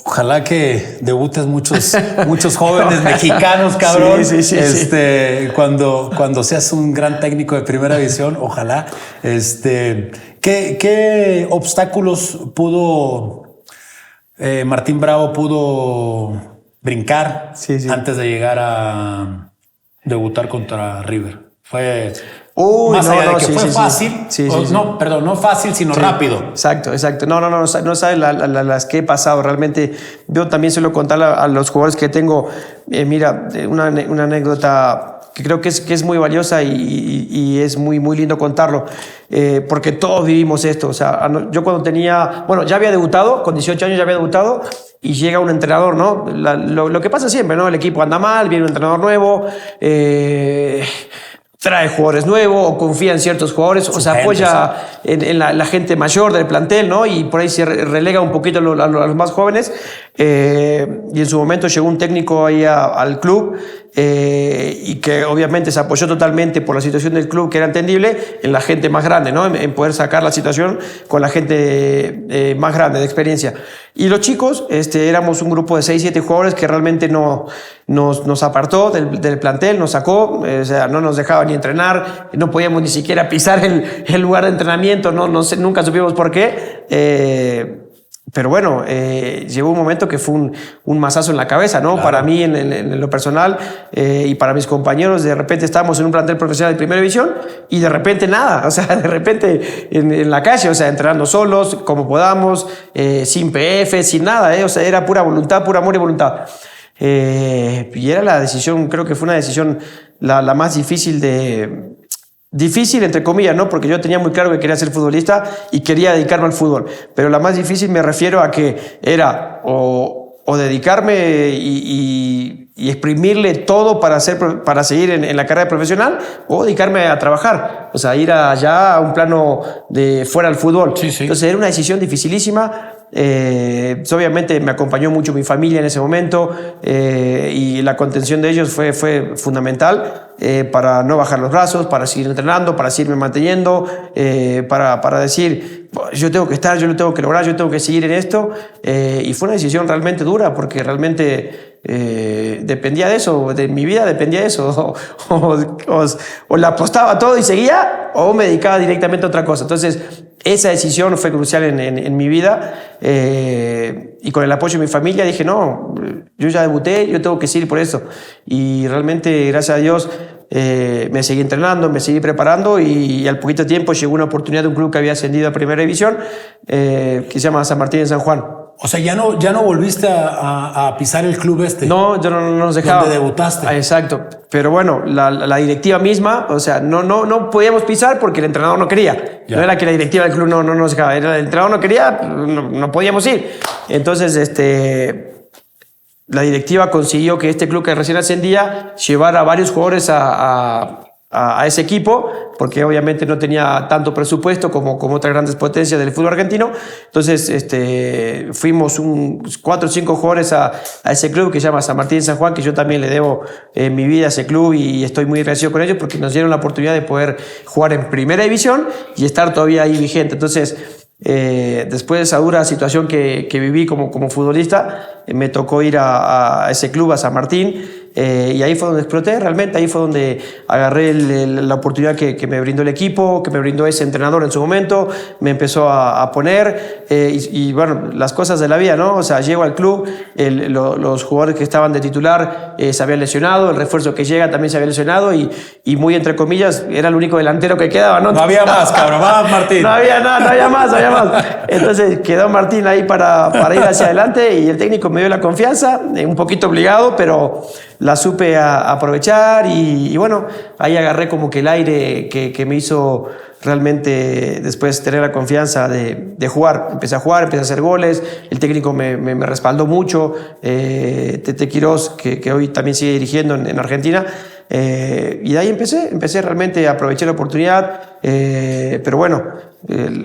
S1: ojalá que debutes muchos jóvenes mexicanos, cabrón.
S2: Sí.
S1: Cuando seas un gran técnico de primera división, ojalá. ¿Qué obstáculos Martín Bravo pudo brincar antes de llegar a debutar contra River? Fue más allá de que fue fácil. No fácil, sino rápido.
S2: Exacto. No sabes las que he pasado. Realmente yo también suelo contar a los jugadores que tengo. Mira, una anécdota que creo que es muy valiosa y es muy, muy lindo contarlo, porque todos vivimos esto. O sea, yo cuando ya había debutado, con 18 años ya había debutado, y llega un entrenador, ¿no? Lo que pasa siempre, ¿no? El equipo anda mal, viene un entrenador nuevo, trae jugadores nuevos o confía en ciertos jugadores o se apoya en la gente mayor del plantel, ¿no? Y por ahí se relega un poquito a los más jóvenes. Y en su momento llegó un técnico ahí al club y que obviamente se apoyó totalmente por la situación del club, que era entendible, en la gente más grande, ¿no? En poder sacar la situación con la gente más grande, de experiencia. Y los chicos, éramos un grupo de 6, 7 jugadores que realmente nos apartó del plantel, nos sacó, o sea, no nos dejaba ni entrenar, no podíamos ni siquiera pisar el lugar de entrenamiento, no sé, nunca supimos por qué. Pero bueno, llegó un momento que fue un mazazo en la cabeza, ¿no? Claro. Para mí, en lo personal, y para mis compañeros, de repente estábamos en un plantel profesional de primera división y de repente nada, o sea, de repente en la calle, o sea, entrenando solos, como podamos, sin PF, sin nada, o sea, era pura voluntad, pura amor y voluntad. Y era la decisión, creo que fue una decisión la más difícil, entre comillas, ¿no? Porque yo tenía muy claro que quería ser futbolista y quería dedicarme al fútbol. Pero la más difícil me refiero a que era o o dedicarme y exprimirle todo para seguir en la carrera profesional, o dedicarme a trabajar, o sea, ir allá a un plano de fuera del fútbol.
S1: Sí, sí.
S2: Entonces era una decisión dificilísima. Obviamente me acompañó mucho mi familia en ese momento, y la contención de ellos fue fundamental, para no bajar los brazos, para seguir entrenando, para seguirme manteniendo, para decir, yo tengo que estar, yo lo tengo que lograr, yo tengo que seguir en esto, y fue una decisión realmente dura, porque realmente dependía de eso, de mi vida dependía de eso, o la apostaba todo y seguía, o me dedicaba directamente a otra cosa. Entonces esa decisión fue crucial en mi vida, y con el apoyo de mi familia dije, no, yo ya debuté, yo tengo que seguir por eso, y realmente gracias a Dios me seguí entrenando, me seguí preparando, y al poquito tiempo llegó una oportunidad de un club que había ascendido a Primera División, que se llama San Martín de San Juan.
S1: O sea, ya no volviste a pisar el club este.
S2: No, yo no nos dejaba.
S1: Donde debutaste.
S2: Exacto. Pero bueno, la directiva misma, o sea, no podíamos pisar porque el entrenador no quería. Ya. No era que la directiva del club no nos dejaba. Era el entrenador no quería, no podíamos ir. Entonces, la directiva consiguió que este club que recién ascendía llevara a varios jugadores a ese equipo, porque obviamente no tenía tanto presupuesto como otras grandes potencias del fútbol argentino. Entonces fuimos 4 o 5 jugadores a ese club que se llama San Martín de San Juan, que yo también le debo mi vida a ese club, y estoy muy agradecido con ellos porque nos dieron la oportunidad de poder jugar en Primera División y estar todavía ahí vigente. Entonces, después de esa dura situación que viví como futbolista, me tocó ir a ese club, a San Martín, y ahí fue donde exploté realmente. Ahí fue donde agarré la oportunidad que me brindó el equipo, que me brindó ese entrenador en su momento, me empezó a poner, y bueno, las cosas de la vida, ¿no? O sea, llego al club, los jugadores que estaban de titular se habían lesionado, el refuerzo que llega también se había lesionado, y muy entre comillas era el único delantero que quedaba, ¿no?
S1: No había más, cabrón, más Martín.
S2: No había nada, no había más. Entonces quedó Martín ahí para ir hacia adelante, y el técnico me dio la confianza, un poquito obligado, pero la supe aprovechar, y bueno, ahí agarré como que el aire que me hizo realmente después tener la confianza de jugar. Empecé a jugar, empecé a hacer goles, el técnico me respaldó mucho, Tete Quirós, que hoy también sigue dirigiendo en Argentina, y de ahí empecé realmente a aprovechar la oportunidad, pero bueno,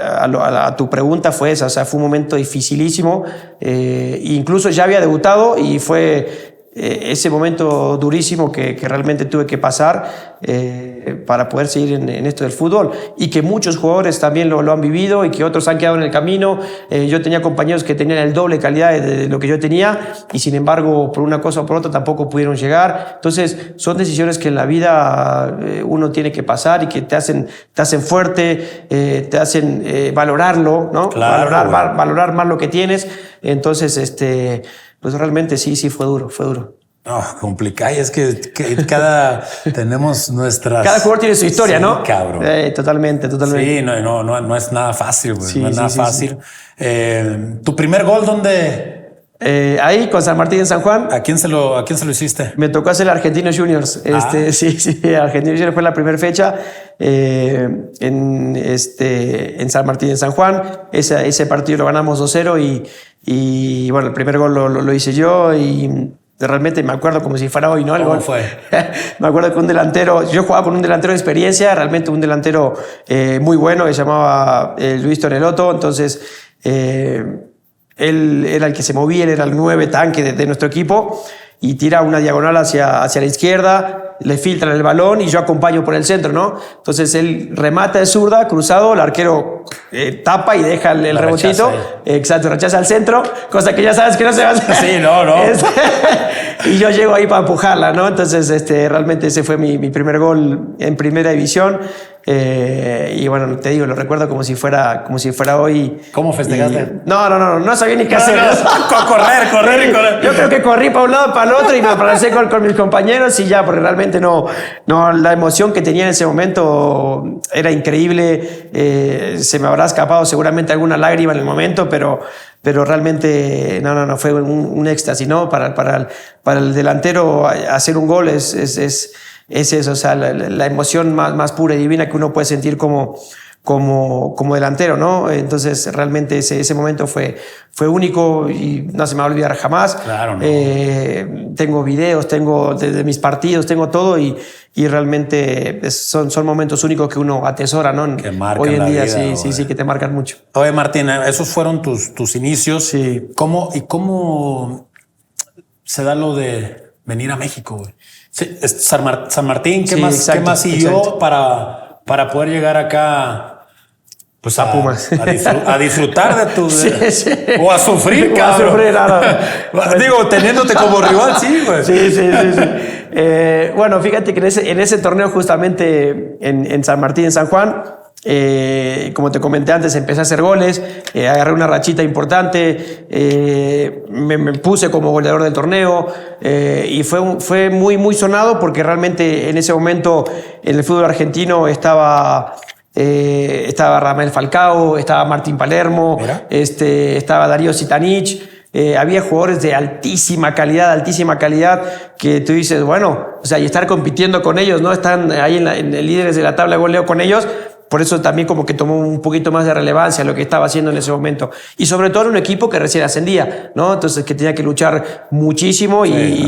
S2: a tu pregunta fue esa, o sea, fue un momento dificilísimo, incluso ya había debutado y fue ese momento durísimo que realmente tuve que pasar para poder seguir en esto del fútbol, y que muchos jugadores también lo han vivido y que otros han quedado en el camino. Yo tenía compañeros que tenían el doble calidad de lo que yo tenía, y sin embargo por una cosa o por otra tampoco pudieron llegar. Entonces son decisiones que en la vida uno tiene que pasar, y que te hacen fuerte, te hacen valorarlo, ¿no?
S1: Claro,
S2: valorar más lo que tienes. Entonces pues realmente sí fue duro.
S1: No, complicado. Es que tenemos nuestras...
S2: Cada jugador tiene su historia,
S1: sí,
S2: ¿no?
S1: Cabrón.
S2: Totalmente.
S1: Sí, no es nada fácil, güey.
S2: Sí,
S1: no es nada fácil. Sí. ¿Tu primer gol dónde?
S2: Ahí con San Martín en San Juan.
S1: ¿A quién se lo hiciste?
S2: Me tocó hacer el Argentinos Juniors. Sí, Argentinos Juniors fue la primera fecha en San Martín en San Juan. Ese partido lo ganamos 2-0, y bueno, el primer gol lo hice yo, y realmente me acuerdo como si fuera hoy, ¿no?
S1: ¿Cómo fue?
S2: Me acuerdo que yo jugaba con un delantero de experiencia, realmente un delantero muy bueno, que se llamaba Luis Tonelotto. Entonces él era el que se movía, él era el 9 tanque de nuestro equipo, y tira una diagonal hacia la izquierda, le filtran el balón y yo acompaño por el centro, ¿no? Entonces él remata de zurda, cruzado, el arquero tapa y deja el rebotito. Exacto, rechaza al centro, cosa que ya sabes que no se va a hacer.
S1: Sí, no.
S2: Y yo llego ahí para empujarla, ¿no? Entonces realmente ese fue mi primer gol en Primera División. Y bueno, te digo, lo recuerdo como si fuera hoy.
S1: ¿Cómo festejaste?
S2: No sabía ni qué hacer.
S1: Correr.
S2: Yo creo que corrí para un lado, para el otro, y me abracé con mis compañeros, y ya, porque realmente no, la emoción que tenía en ese momento era increíble. Se me habrá escapado seguramente alguna lágrima en el momento, pero realmente no fue un éxtasis, ¿no? Para el delantero hacer un gol es eso, o sea, la emoción más pura y divina que uno puede sentir como como delantero, ¿no? Entonces realmente ese momento fue único y no se me va a olvidar jamás.
S1: Claro, ¿no?
S2: Tengo videos, tengo de mis partidos, tengo todo y realmente son momentos únicos que uno atesora, ¿no?
S1: Que marcan
S2: hoy en día,
S1: vida,
S2: sí, que te marcan mucho.
S1: Oye, Martín, esos fueron tus inicios.
S2: Sí.
S1: ¿Cómo se da lo de venir a México, güey? Sí, San Martín, ¿qué más siguió para poder llegar acá? Pues
S2: a Pumas.
S1: A disfrutar de tu...
S2: Sí.
S1: O a sufrir, cabrón. Digo, teniéndote como rival, sí, güey.
S2: Sí. Bueno, fíjate que en ese torneo justamente en San Martín, en San Juan, como te comenté antes, empecé a hacer goles, agarré una rachita importante, me puse como goleador del torneo y fue muy, muy sonado porque realmente en ese momento en el fútbol argentino estaba Radamel Falcao, estaba Martín Palermo, estaba Darío Sitanich. Había jugadores de altísima calidad, que tú dices, bueno, o sea, y estar compitiendo con ellos, ¿no? Están ahí en líderes de la tabla de goleo con ellos. Por eso también como que tomó un poquito más de relevancia lo que estaba haciendo en ese momento. Y sobre todo en un equipo que recién ascendía, ¿no? Entonces que tenía que luchar muchísimo y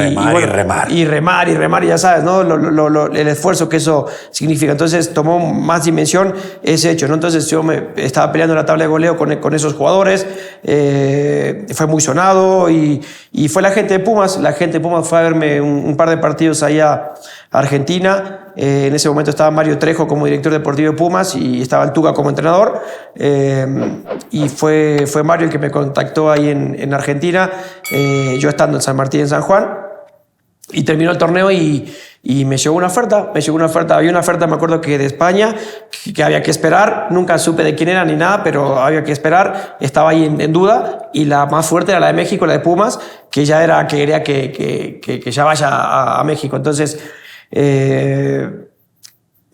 S2: remar, y ya sabes, ¿no? El esfuerzo que eso significa. Entonces tomó más dimensión ese hecho, ¿no? Entonces yo me estaba peleando en la tabla de goleo con esos jugadores. Fue muy sonado y fue la gente de Pumas. La gente de Pumas fue a verme un par de partidos allá a Argentina. En ese momento estaba Mario Trejo como director deportivo de Pumas y estaba el Tuca como entrenador. Y fue Mario el que me contactó ahí en Argentina, yo estando en San Martín, en San Juan. Y terminó el torneo y me llegó una oferta. Había una oferta, me acuerdo que de España, que había que esperar. Nunca supe de quién era ni nada, pero había que esperar. Estaba ahí en duda. Y la más fuerte era la de México, la de Pumas, que ya era que quería que ya vaya a México. Entonces,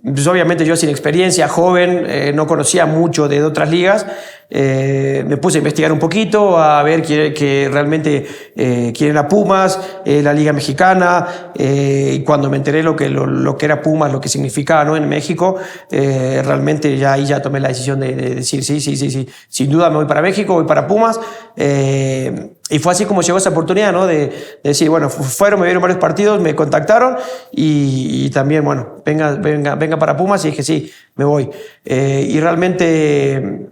S2: pues obviamente yo sin experiencia, joven, no conocía mucho de otras ligas. Me puse a investigar un poquito, a ver que realmente quién era Pumas, la Liga Mexicana, y cuando me enteré lo que era Pumas, lo que significaba, ¿no? En México, realmente ahí ya tomé la decisión de decir sí, sin duda me voy para México, voy para Pumas. Y fue así como llegó esa oportunidad, ¿no? De decir, bueno, me vieron varios partidos, me contactaron y también, bueno, venga para Pumas, y dije sí, me voy. Y realmente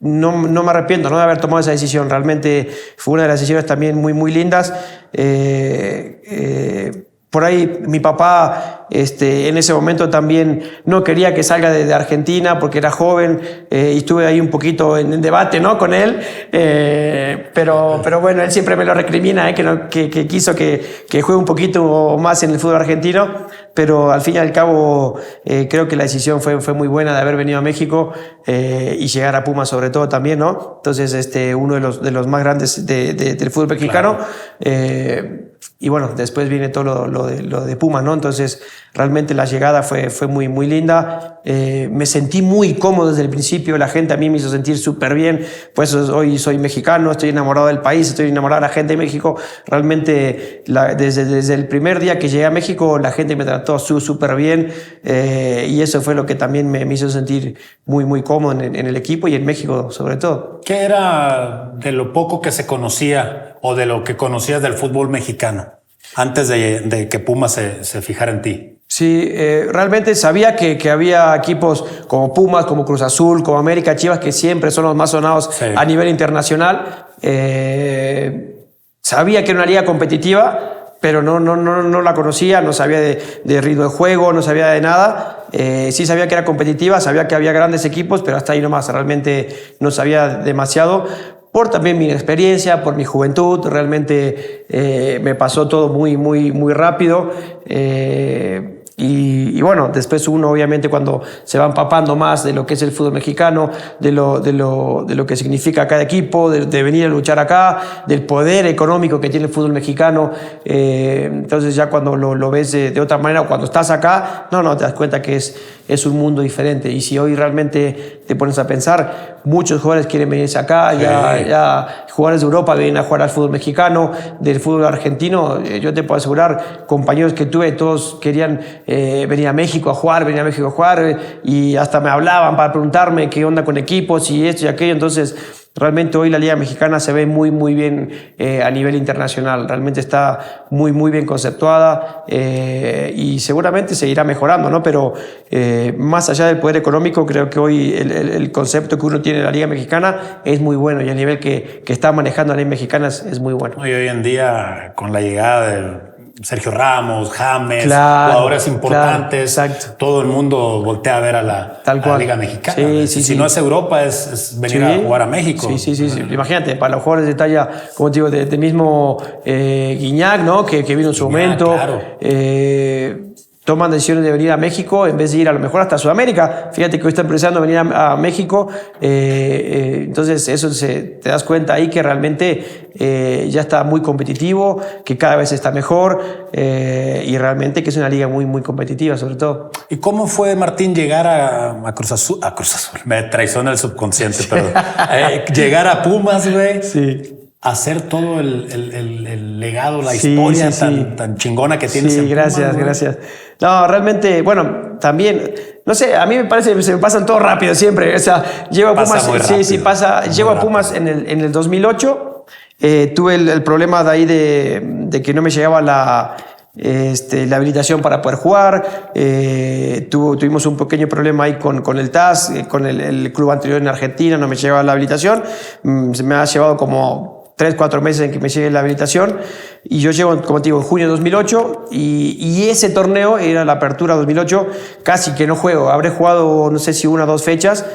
S2: no me arrepiento, ¿no?, de haber tomado esa decisión. Realmente fue una de las decisiones también muy, muy lindas. Por ahí mi papá en ese momento también no quería que salga de Argentina porque era joven, y estuve ahí un poquito en debate, ¿no?, con él, pero bueno, él siempre me lo recrimina, que quiso que juegue un poquito más en el fútbol argentino, pero al fin y al cabo creo que la decisión fue muy buena de haber venido a México y llegar a Pumas sobre todo también, ¿no? Entonces uno de los más grandes del fútbol mexicano. Claro. Y bueno, después viene todo lo de Pumas, ¿no? Entonces, realmente la llegada fue muy, muy linda. Me sentí muy cómodo desde el principio. La gente a mí me hizo sentir súper bien. Pues hoy soy mexicano, estoy enamorado del país, estoy enamorado de la gente de México. Realmente, desde el primer día que llegué a México, la gente me trató súper bien. Y eso fue lo que también me hizo sentir muy, muy cómodo en el equipo y en México, sobre todo.
S1: ¿Qué era de lo poco que se conocía o de lo que conocías del fútbol mexicano antes de que Pumas se fijara en ti?
S2: Sí, realmente sabía que había equipos como Pumas, como Cruz Azul, como América, Chivas, que siempre son los más sonados a nivel internacional. Sabía que era una liga competitiva, pero no la conocía, no sabía de ritmo de juego, no sabía de nada. Sí sabía que era competitiva, sabía que había grandes equipos, pero hasta ahí nomás. Realmente no sabía demasiado. Por también mi experiencia, por mi juventud, realmente me pasó todo muy, muy, muy rápido. Y bueno, después uno obviamente cuando se va empapando más de lo que es el fútbol mexicano, de lo que significa cada equipo, de venir a luchar acá, del poder económico que tiene el fútbol mexicano, entonces ya cuando lo ves de otra manera, o cuando estás acá, no te das cuenta que es es un mundo diferente. Y si hoy realmente te pones a pensar, muchos jugadores quieren venirse acá, ya jugadores de Europa vienen a jugar al fútbol mexicano, del fútbol argentino. Yo te puedo asegurar, compañeros que tuve, todos querían venir a México a jugar, y hasta me hablaban para preguntarme qué onda con equipos y esto y aquello. Entonces, realmente hoy la Liga Mexicana se ve muy, muy bien a nivel internacional. Realmente está muy, muy bien conceptuada y seguramente seguirá mejorando, ¿no? Pero más allá del poder económico, creo que hoy el concepto que uno tiene de la Liga Mexicana es muy bueno y el nivel que está manejando la Liga Mexicana es muy bueno.
S1: Y hoy en día, con la llegada de Sergio Ramos, James, jugadores importantes, todo el mundo voltea a ver a la Liga Mexicana. Si no es Europa, es venir a jugar a México.
S2: Sí. Imagínate, para los jugadores de talla, como te digo, de mismo Guiñac, ¿no? que vino en su momento. Claro. Toman decisiones de venir a México en vez de ir a lo mejor hasta Sudamérica. Fíjate que hoy están pensando en venir a México. Entonces, eso te das cuenta ahí que realmente ya está muy competitivo, que cada vez está mejor y realmente que es una liga muy, muy competitiva, sobre todo.
S1: ¿Y cómo fue, Martín, llegar a Cruz Azul? A Cruz Azul. Me traiciona el subconsciente, perdón. Llegar a Pumas, güey.
S2: Sí.
S1: Hacer todo el legado, la historia tan chingona que tienes en Pumas.
S2: Gracias. No, realmente, bueno, también, no sé, a mí me parece que se me pasan todo rápido siempre. O sea, llego a Pumas, llego a Pumas en el 2008. Tuve el problema de ahí de que no me llegaba la habilitación para poder jugar. Tuvimos un pequeño problema ahí con el TAS, con el club anterior en Argentina, no me llegaba la habilitación. Se me ha llevado como 3-4 meses en que me llegue la habilitación y yo llego, como te digo, en junio de 2008 y ese torneo era la apertura 2008, casi que no juego, habré jugado no sé si 1 o 2 fechas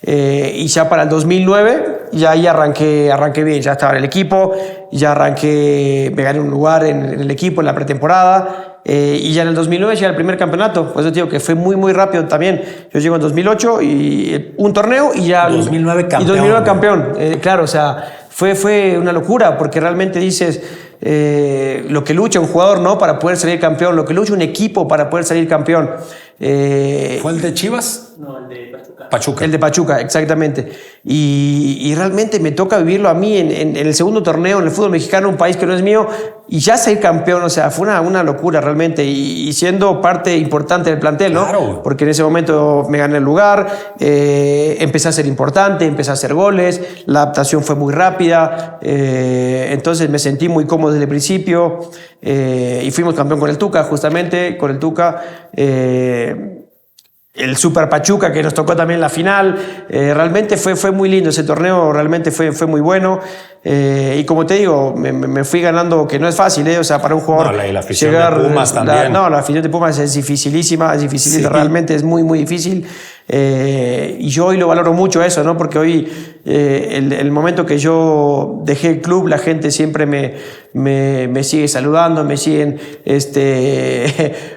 S2: y ya para el 2009 ya ahí arranqué bien, ya estaba en el equipo, ya arranqué, me gané un lugar en el equipo en la pretemporada y ya en el 2009 llega el primer campeonato. Por eso te digo que fue muy, muy rápido también. Yo llego en 2008 y un torneo y ya...
S1: 2009 campeón.
S2: Y 2009 campeón, claro, o sea, fue una locura porque realmente dices lo que lucha un jugador, ¿no? Para poder salir campeón, lo que lucha un equipo para poder salir campeón.
S1: ¿Fue el de Chivas?
S3: No, el de Pachuca.
S2: El de Pachuca, exactamente. Y realmente me toca vivirlo a mí en el segundo torneo en el fútbol mexicano, un país que no es mío, y ya ser campeón, o sea, fue una locura realmente, y siendo parte importante del plantel, ¿no?
S1: Claro.
S2: Porque en ese momento me gané el lugar, empecé a ser importante, empecé a hacer goles, la adaptación fue muy rápida, entonces me sentí muy cómodo desde el principio, y fuimos campeón con el Tuca, justamente, con el Tuca. El Super Pachuca que nos tocó también en la final, realmente fue muy lindo ese torneo, realmente fue muy bueno, y como te digo, me fui ganando, que no es fácil, o sea, para un jugador
S1: la afición de Pumas también.
S2: La afición de Pumas es dificilísima, realmente es muy, muy difícil, y yo hoy lo valoro mucho eso, ¿no? Porque hoy, el momento que yo dejé el club, la gente siempre me sigue saludando, me siguen,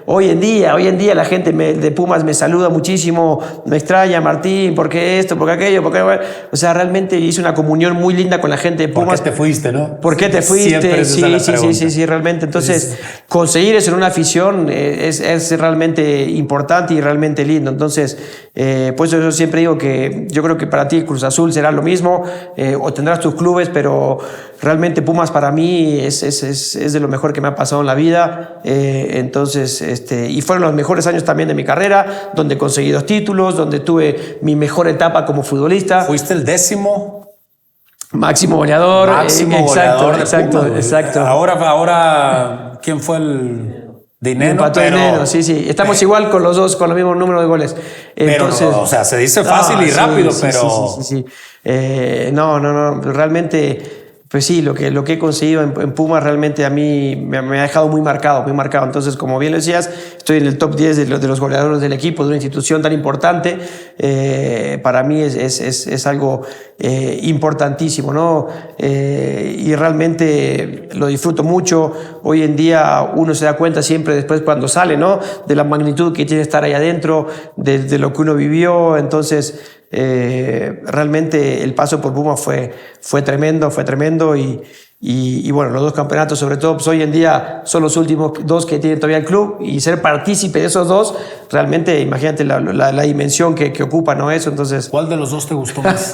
S2: hoy en día la gente de Pumas me saluda muchísimo, me extraña, Martín, ¿por qué esto? ¿Por qué aquello? O sea, realmente hice una comunión muy linda con la gente de Pumas.
S1: ¿Por qué te fuiste, no?
S2: ¿Por qué te fuiste? Sí, realmente. Entonces, conseguir eso en una afición es realmente importante y realmente lindo. Entonces, por eso yo siempre digo que yo creo que para ti Cruz Azul será lo mismo, o tendrás tus clubes, pero realmente Pumas para mí es de lo mejor que me ha pasado en la vida. Entonces, y fueron los mejores años también de mi carrera, donde conseguí 2 títulos, donde tuve mi mejor etapa como futbolista.
S1: Fuiste el 10º
S2: máximo goleador. Exacto.
S1: Ahora, ¿quién fue el Dineno?
S2: Empató Dineno, sí. Estamos igual con los dos, con el mismo número de goles. Entonces,
S1: pero, o sea, se dice fácil y rápido, pero...
S2: Sí. No, realmente... Pues sí, lo que he conseguido en Pumas realmente a mí me ha dejado muy marcado. Entonces, como bien lo decías, estoy en el top 10 de los goleadores del equipo, de una institución tan importante. Para mí es algo importantísimo, ¿no? Y realmente lo disfruto mucho. Hoy en día uno se da cuenta siempre después cuando sale, ¿no? De la magnitud que tiene estar ahí adentro, de lo que uno vivió. Entonces... realmente el paso por Pumas fue tremendo Y bueno, los 2 campeonatos, sobre todo, pues hoy en día son los últimos 2 que tiene todavía el club, y ser partícipe de esos 2, realmente imagínate la dimensión que ocupa, ¿no? Eso, entonces...
S1: ¿Cuál de los 2 te gustó más?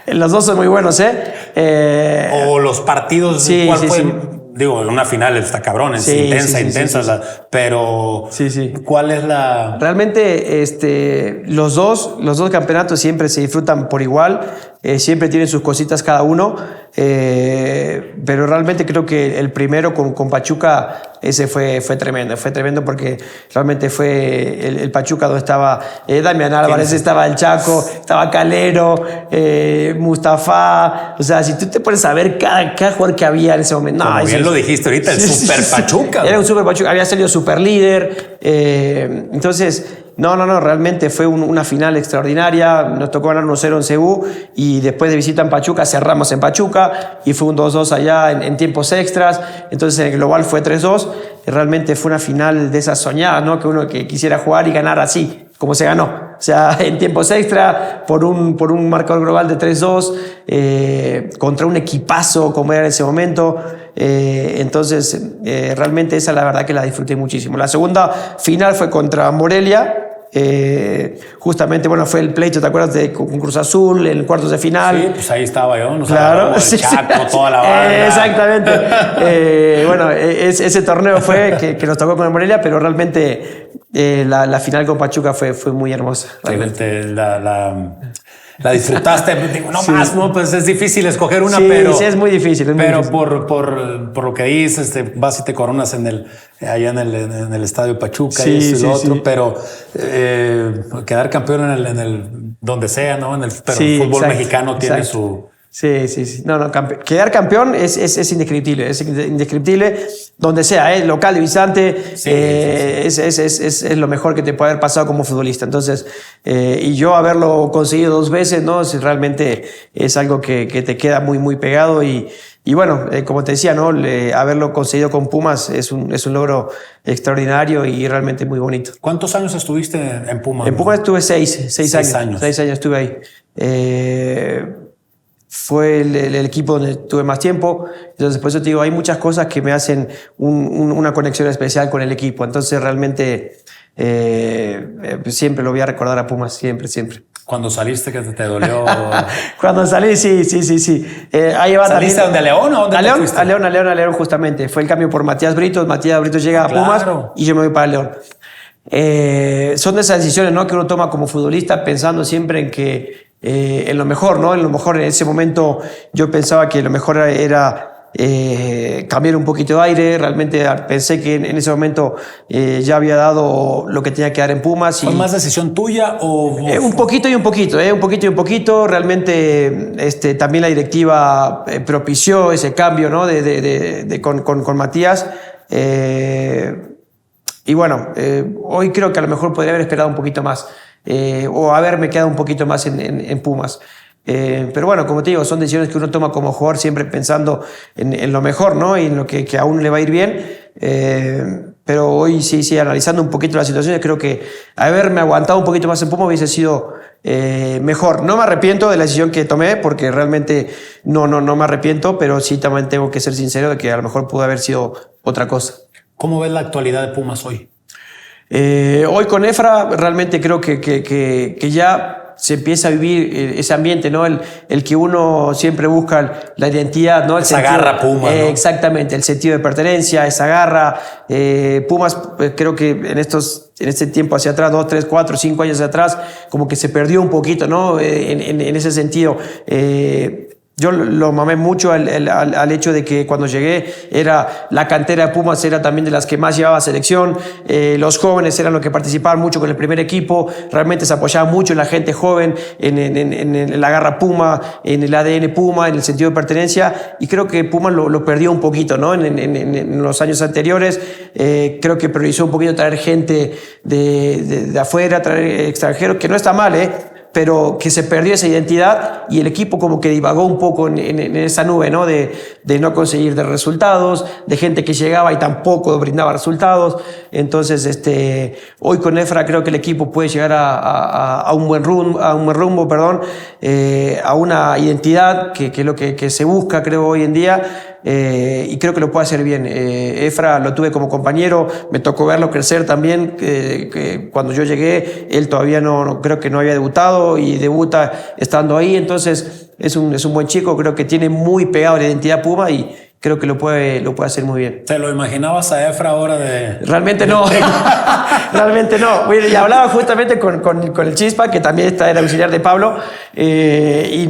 S2: Los 2 son muy buenos, ¿eh?
S1: O los partidos,
S2: sí,
S1: ¿cuál
S2: sí,
S1: fue?
S2: Sí.
S1: Digo, una final está cabrón, es intensa, pero ¿cuál es la...?
S2: Realmente los dos campeonatos siempre se disfrutan por igual, siempre tienen sus cositas cada uno, pero realmente creo que el primero con Pachuca, ese fue tremendo porque realmente fue el Pachuca donde estaba Damián Álvarez, estaba el Chaco, estaba Calero, Mustafa, o sea, si tú te pones a ver cada jugador que había en ese momento...
S1: Como bien lo dijiste ahorita, el Super Pachuca.
S2: Era un Super Pachuca, había salido super líder, entonces... No, realmente fue una final extraordinaria. Nos tocó ganar 1-0 en Cebú y después de visita en Pachuca cerramos en Pachuca y fue un 2-2 allá en tiempos extras. Entonces en el global fue 3-2. Realmente fue una final de esas soñadas, ¿no? Que uno que quisiera jugar y ganar así, como se ganó. O sea, en tiempos extra, por un marcador global de 3-2, contra un equipazo como era en ese momento. Entonces, realmente esa la verdad que la disfruté muchísimo. La segunda final fue contra Morelia. Justamente, bueno, fue el pleito, ¿te acuerdas? Con Cruz Azul en cuartos de final.
S1: Sí, pues ahí estaba yo, ¿no?
S2: Claro,
S1: el Chaco, toda la banda.
S2: Exactamente. Bueno, ese torneo fue que nos tocó con el Morelia, pero realmente la final con Pachuca fue muy hermosa.
S1: Realmente la disfrutaste. Digo, no más, ¿no? Pues es difícil escoger una, pero...
S2: Sí, es muy difícil.
S1: Por lo que dices, vas y te coronas allá en el Estadio Pachuca y eso y lo otro, pero quedar campeón en el donde sea, ¿no? Pero el fútbol mexicano tiene su...
S2: Sí. No, quedar campeón es indescriptible, donde sea, local, de visitante, es lo mejor que te puede haber pasado como futbolista. Entonces, y yo haberlo conseguido 2 veces, ¿no? Realmente es algo que te queda muy, muy pegado y bueno, como te decía, ¿no? Haberlo conseguido con Pumas es un logro extraordinario y realmente muy bonito.
S1: ¿Cuántos años estuviste en Pumas?
S2: En Pumas estuve 6 años. 6 años estuve ahí. Fue el equipo donde tuve más tiempo. Entonces, por eso te digo, hay muchas cosas que me hacen una conexión especial con el equipo. Entonces, realmente siempre lo voy a recordar a Pumas, siempre.
S1: Cuando saliste, que te dolió.
S2: Cuando salí, sí. Ahí va.
S1: ¿Saliste a León o dónde te fuiste?
S2: A León, justamente. Fue el cambio por Matías Britos. Matías Britos llega a Pumas y yo me voy para León. Son de esas decisiones, ¿no? Que uno toma como futbolista pensando siempre en que en lo mejor, ¿no? En lo mejor en ese momento yo pensaba que lo mejor era cambiar un poquito de aire. Realmente pensé que en ese momento ya había dado lo que tenía que dar en Pumas.
S1: ¿Fue más decisión tuya o...?
S2: Un poquito y un poquito. Realmente también la directiva propició ese cambio, ¿no? Con Matías. Y bueno, hoy creo que a lo mejor podría haber esperado un poquito más. O haberme quedado un poquito más en Pumas. Pero bueno, como te digo, son decisiones que uno toma como jugador siempre pensando en lo mejor, ¿no? Y en lo que a uno le va a ir bien. Pero hoy sí, analizando un poquito las situaciones, creo que haberme aguantado un poquito más en Pumas hubiese sido mejor. No me arrepiento de la decisión que tomé, porque realmente no me arrepiento, pero sí también tengo que ser sincero de que a lo mejor pudo haber sido otra cosa.
S1: ¿Cómo ves la actualidad de Pumas hoy?
S2: Hoy con Efra realmente creo que ya se empieza a vivir ese ambiente, ¿no? El que uno siempre busca la identidad, ¿no?
S1: Esa garra Puma, ¿no?
S2: Exactamente, el sentido de pertenencia, esa garra. Pumas, creo que en este tiempo hacia atrás, 2, 3, 4, 5 años atrás, como que se perdió un poquito, ¿no? En ese sentido. Yo lo mamé mucho al hecho de que cuando llegué la cantera de Pumas era también de las que más llevaba selección. Los jóvenes eran los que participaban mucho con el primer equipo. Realmente se apoyaba mucho en la gente joven, en la garra Puma, en el ADN Puma, en el sentido de pertenencia. Y creo que Pumas lo perdió un poquito, ¿no? En los años anteriores. Creo que priorizó un poquito traer gente de afuera, traer extranjeros, que no está mal, pero que se perdió esa identidad y el equipo como que divagó un poco en esa nube, ¿no? De no conseguir de resultados, de gente que llegaba y tampoco brindaba resultados. Entonces, hoy con Efra creo que el equipo puede llegar a un buen rumbo, a una identidad que es lo que se busca, creo, hoy en día. y creo que lo puede hacer bien. Efra lo tuve como compañero, me tocó verlo crecer también, que cuando yo llegué él todavía creo que no había debutado y debuta estando ahí, entonces es un buen chico, creo que tiene muy pegado la identidad Puma y creo que lo puede hacer muy bien.
S1: ¿Te lo imaginabas a Efra ahora de...?
S2: Realmente no. Realmente no. Y hablaba justamente con el Chispa, que también era auxiliar de Pablo, y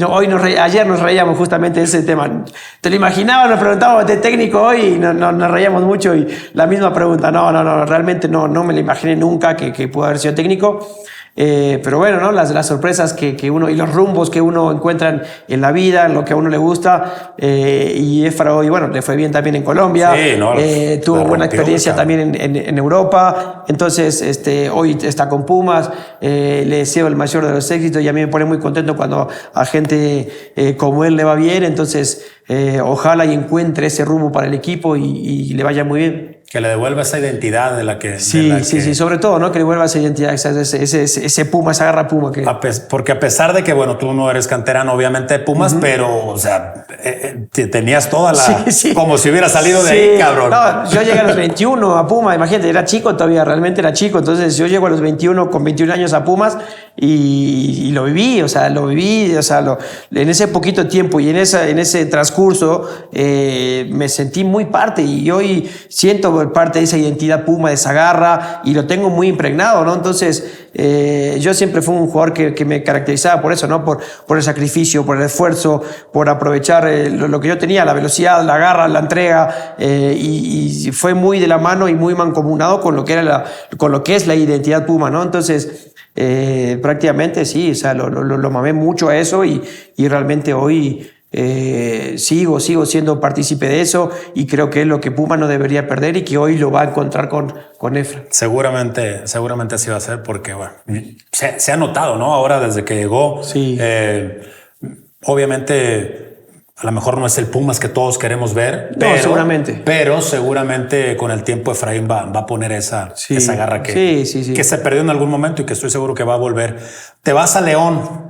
S2: ayer nos reíamos justamente de ese tema. ¿Te lo imaginabas? Nos preguntábamos de técnico hoy y nos reíamos mucho y la misma pregunta. No, realmente no me lo imaginé nunca que pudo haber sido técnico. Pero bueno, ¿no? Las sorpresas que uno y los rumbos que uno encuentra en la vida, en lo que a uno le gusta, y Efra hoy, bueno, le fue bien también en Colombia, sí, tuvo buena experiencia también en Europa, entonces hoy está con Pumas, le deseo el mayor de los éxitos y a mí me pone muy contento cuando a gente como él le va bien, entonces ojalá y encuentre ese rumbo para el equipo y le vaya muy bien.
S1: Que le devuelva esa identidad de la que...
S2: Sí, sobre todo, ¿no? Que le devuelva esa identidad, ese Puma, esa garra Puma.
S1: Porque a pesar de que, bueno, tú no eres canterano, obviamente, de Pumas, pero, o sea, tenías toda la... Sí. Como si hubiera salido de ahí, cabrón.
S2: No, yo llegué a los 21 a Pumas, imagínate, era chico todavía, realmente era chico. Entonces yo llego a los 21, con 21 años a Pumas y lo viví, en ese poquito tiempo y en ese transcurso me sentí muy parte y hoy siento parte de esa identidad Puma, de esa garra, y lo tengo muy impregnado, ¿no? Entonces, yo siempre fui un jugador que me caracterizaba por eso, ¿no? Por el sacrificio, por el esfuerzo, por aprovechar lo que yo tenía, la velocidad, la garra, la entrega, y fue muy de la mano y muy mancomunado con lo que es la identidad Puma, ¿no? Entonces, prácticamente sí, o sea, lo mamé mucho a eso y realmente hoy... sigo siendo partícipe de eso y creo que es lo que Puma no debería perder y que hoy lo va a encontrar con Efra.
S1: Seguramente así va a ser porque bueno, se ha notado, ¿no? Ahora desde que llegó,
S2: sí.
S1: Obviamente a lo mejor no es el Pumas que todos queremos ver, pero seguramente con el tiempo Efraín va a poner esa garra que se perdió en algún momento y que estoy seguro que va a volver. Te vas a León.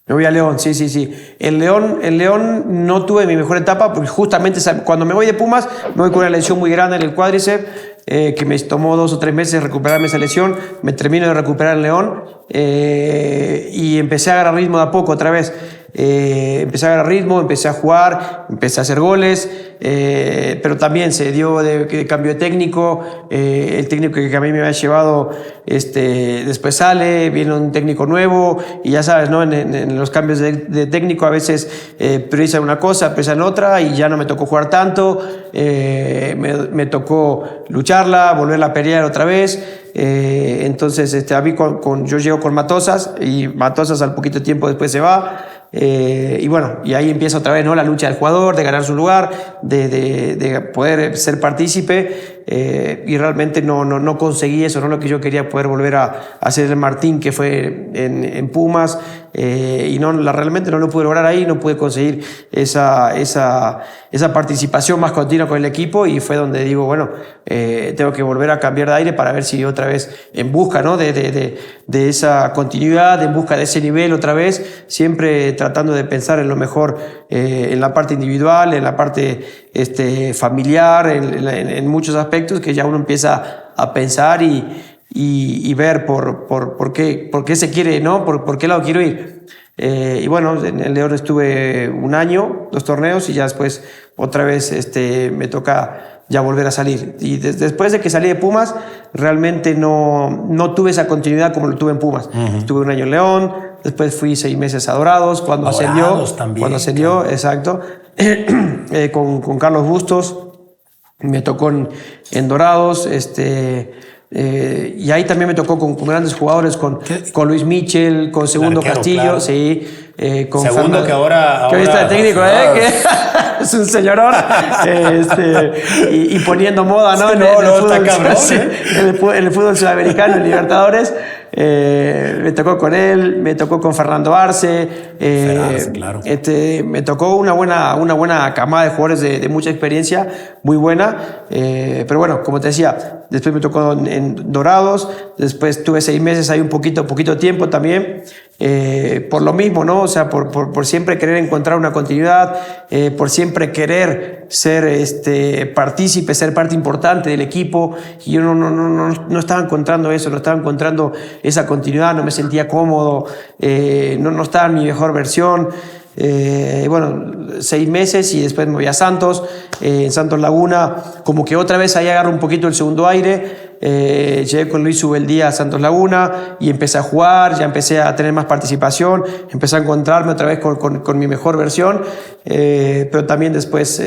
S2: Me voy a León, sí. El León no tuve mi mejor etapa porque justamente cuando me voy de Pumas me voy con una lesión muy grande en el cuádriceps que me tomó 2 o 3 meses recuperarme esa lesión. Me termino de recuperar en León y empecé a agarrar ritmo de a poco otra vez. Empecé a agarrar ritmo, empecé a jugar, empecé a hacer goles, pero también se dio de cambio de técnico. El técnico que a mí me había llevado después sale, viene un técnico nuevo y ya sabes, ¿no? En los cambios de técnico a veces priorizan una cosa, priorizan otra y ya no me tocó jugar tanto. Me tocó lucharla, volverla a pelear otra vez. Entonces a mí yo llego con Matosas y Matosas al poquito tiempo después se va. Y bueno, y ahí empieza otra vez, ¿no? La lucha del jugador, de ganar su lugar, de poder ser partícipe, y realmente no conseguí eso, no lo que yo quería, poder volver a hacer el Martín que fue en Pumas, y realmente no lo pude lograr ahí, no pude conseguir esa participación más continua con el equipo y fue donde digo, bueno, tengo que volver a cambiar de aire para ver si otra vez en busca, ¿no? de esa continuidad, en busca de ese nivel otra vez, siempre tratando de pensar en lo mejor, en la parte individual, en la parte familiar, en muchos aspectos que ya uno empieza a pensar y ver por qué se quiere, ¿no? Por qué lado quiero ir. Y bueno, en el León estuve 1 año, 2 torneos y ya después otra vez me toca ya volver a salir. Y después de que salí de Pumas, realmente no tuve esa continuidad como lo tuve en Pumas. Uh-huh. Estuve 1 año en León, después fui 6 meses a Dorados, cuando ascendió, claro. Exacto, con Carlos Bustos, me tocó en Dorados, y ahí también me tocó con grandes jugadores, con Luis Michel, con Segundo Castillo, claro. Sí, con
S1: Segundo
S2: Fernando,
S1: que ahora
S2: está de técnico, que es un señorón, y poniendo moda, ¿no? En el fútbol sudamericano, en Libertadores. Me tocó con él, me tocó con Fernando Arce,
S1: claro.
S2: Me tocó una buena camada de jugadores de mucha experiencia, muy buena, pero bueno, como te decía, después me tocó en Dorados, después tuve 6 meses ahí, un poquito tiempo también, por lo mismo, ¿no? O sea, por siempre querer encontrar una continuidad, por siempre querer ser partícipe, ser parte importante del equipo. Y yo no estaba encontrando eso, no estaba encontrando esa continuidad, no me sentía cómodo, no estaba en mi mejor versión. Bueno, 6 meses y después me voy a Santos, en Santos Laguna, como que otra vez ahí agarro un poquito el segundo aire. Llegué con Luis Ubeldía a Santos Laguna y empecé a jugar, ya empecé a tener más participación, empecé a encontrarme otra vez con mi mejor versión, pero también después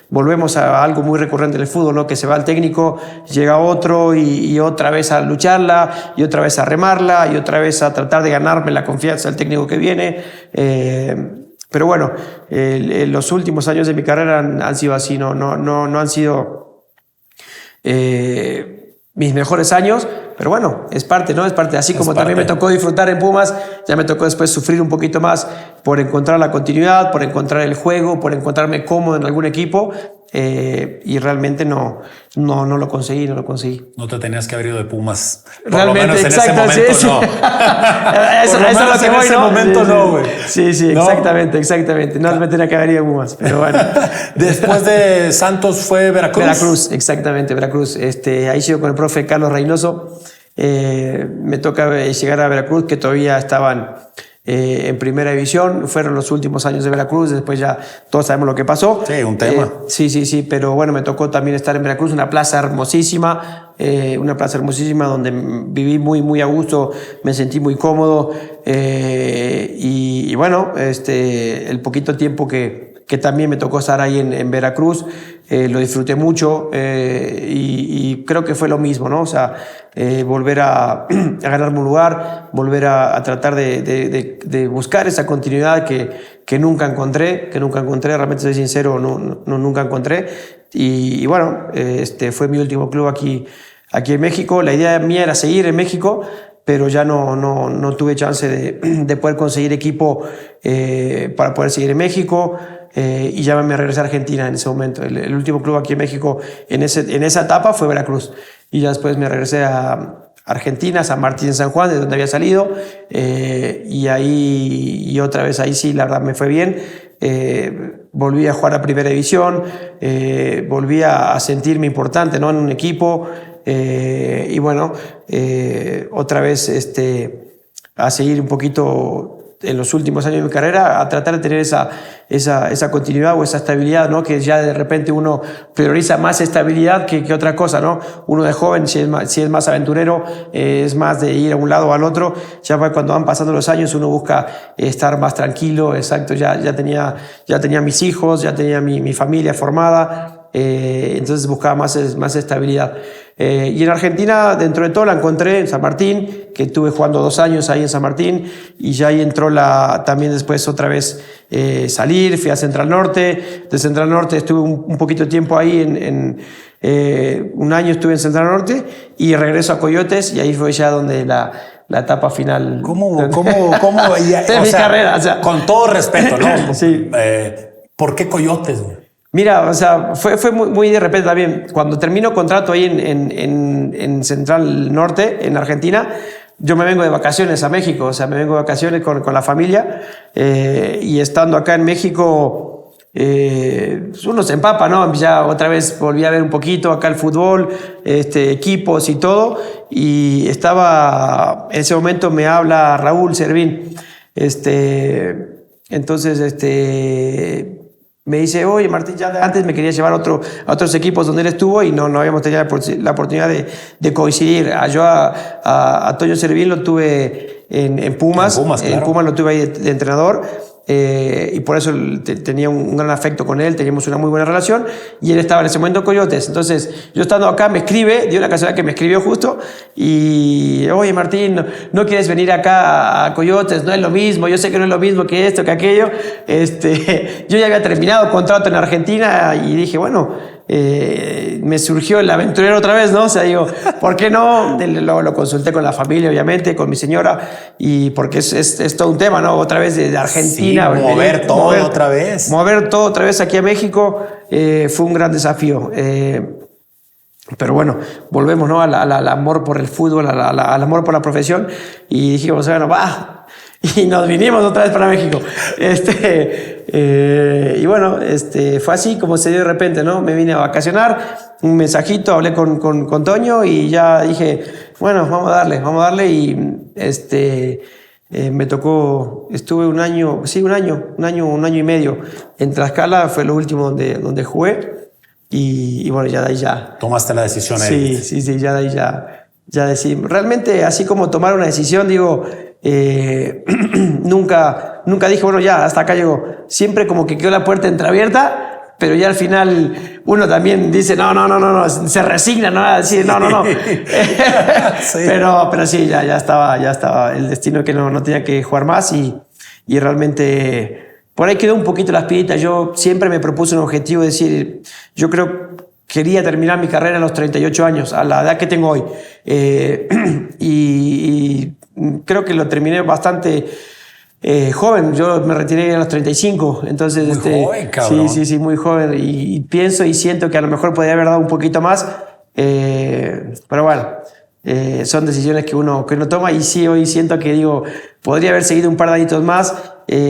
S2: volvemos a algo muy recurrente del fútbol, ¿no? Que se va el técnico, llega otro y otra vez a lucharla, y otra vez a remarla, y otra vez a tratar de ganarme la confianza del técnico que viene. Pero bueno, los últimos años de mi carrera han sido así, no han sido mis mejores años, pero bueno, es parte, ¿no? Es parte. Así como también me tocó disfrutar en Pumas, ya me tocó después sufrir un poquito más por encontrar la continuidad, por encontrar el juego, por encontrarme cómodo en algún equipo. Y realmente no lo conseguí.
S1: No te tenías que haber ido de Pumas. Por
S2: realmente,
S1: lo menos en
S2: exacto,
S1: ese momento,
S2: sí.
S1: no.
S2: Eso es lo que voy,
S1: en ese momento no, güey.
S2: Sí, ¿no? Exactamente. No me tenía que haber ido de Pumas, pero bueno.
S1: Después de Santos fue Veracruz.
S2: Veracruz, exactamente, Veracruz. Ahí sigo con el profe Carlos Reynoso. Me toca llegar a Veracruz, que todavía estaban en primera división. Fueron los últimos años de Veracruz, después ya todos sabemos lo que pasó.
S1: Sí, un tema.
S2: Sí, pero bueno, me tocó también estar en Veracruz, una plaza hermosísima donde viví muy a gusto, me sentí muy cómodo, y bueno, el poquito tiempo que también me tocó estar ahí en Veracruz, lo disfruté mucho, y creo que fue lo mismo, ¿no? O sea, volver a ganarme un lugar, volver a tratar de buscar esa continuidad que nunca encontré, realmente soy sincero, nunca encontré. Y bueno, fue mi último club aquí en México. La idea mía era seguir en México, pero ya no tuve chance de poder conseguir equipo para poder seguir en México. Y ya me regresé a Argentina en ese momento. El último club aquí en México en esa etapa fue Veracruz. Y ya después me regresé a Argentina, San Martín de San Juan, de donde había salido. Y otra vez ahí sí, la verdad me fue bien. Volví a jugar a primera división, volví a sentirme importante, ¿no? En un equipo. Y bueno, otra vez a seguir un poquito en los últimos años de mi carrera, a tratar de tener esa continuidad o esa estabilidad, ¿no? Que ya de repente uno prioriza más estabilidad que otra cosa, ¿no? Uno de joven, si es más aventurero, es más de ir a un lado o al otro. Ya cuando van pasando los años, uno busca estar más tranquilo. Exacto, ya tenía mis hijos, ya tenía mi familia formada, entonces buscaba más estabilidad. Y en Argentina, dentro de todo, la encontré en San Martín, que estuve jugando 2 años ahí en San Martín, y ya ahí entró también después otra vez salir, fui a Central Norte. De Central Norte estuve un poquito de tiempo ahí, un año estuve en Central Norte, y regreso a Coyotes, y ahí fue ya donde la etapa final.
S1: ¿Cómo?
S2: De mi carrera, o sea.
S1: Con todo respeto, ¿no?
S2: Sí.
S1: ¿Por qué Coyotes, güey?
S2: Mira, o sea, fue muy de repente también. Cuando termino contrato ahí en Central Norte, en Argentina, yo me vengo de vacaciones a México. O sea, me vengo de vacaciones con la familia, y estando acá en México, uno se empapa, ¿no? Ya otra vez volví a ver un poquito acá el fútbol, equipos y todo, y en ese momento me habla Raúl Servín, entonces, me dice, oye, Martín, ya antes me quería llevar a otros equipos donde él estuvo, y no habíamos tenido la oportunidad de coincidir. Yo a Toño Servín lo tuve en Pumas.
S1: Claro.
S2: En Pumas lo tuve ahí de entrenador. Y por eso tenía un gran afecto con él, teníamos una muy buena relación, y él estaba en ese momento en Coyotes. Entonces yo estando acá me escribe, dio la casualidad que me escribió justo, y oye, Martín, ¿no quieres venir acá a Coyotes? No es lo mismo, yo sé que no es lo mismo que esto, que aquello. Yo ya había terminado contrato en Argentina y dije, bueno, me surgió el aventurero otra vez, ¿no? O sea, digo, ¿por qué no? Lo consulté con la familia, obviamente, con mi señora, y porque es todo un tema, ¿no? Otra vez de Argentina.
S1: Sí, mover todo otra vez.
S2: Mover todo otra vez aquí a México, fue un gran desafío. Pero bueno, volvemos, ¿no? al amor por el fútbol, al amor por la profesión, y dijimos, bueno, y nos vinimos otra vez para México. Y bueno, fue así como se dio de repente, ¿no? Me vine a vacacionar, un mensajito, hablé con Toño y ya dije, bueno, vamos a darle y me tocó, estuve un año y medio en Tlaxcala, fue lo último donde jugué y bueno, ya de ahí ya.
S1: ¿Tomaste la decisión ahí?
S2: Sí, ya de ahí ya decidí. Realmente, así como tomar una decisión, digo, nunca dije, bueno, ya, hasta acá llegó. Siempre como que quedó la puerta entreabierta, pero ya al final uno también dice, no, se resigna, ¿no? Así, no. Sí. Pero sí, ya estaba el destino que no tenía que jugar más y realmente por ahí quedó un poquito la espinita. Yo siempre me propuse un objetivo, de decir, yo quería terminar mi carrera a los 38 años, a la edad que tengo hoy. Y creo que lo terminé bastante joven. Yo me retiré a los 35. Entonces,
S1: muy joven, cabrón.
S2: Sí, muy joven. Y pienso y siento que a lo mejor podría haber dado un poquito más. Pero bueno, son decisiones que uno toma. Y sí, hoy siento que digo, podría haber seguido un par de añitos más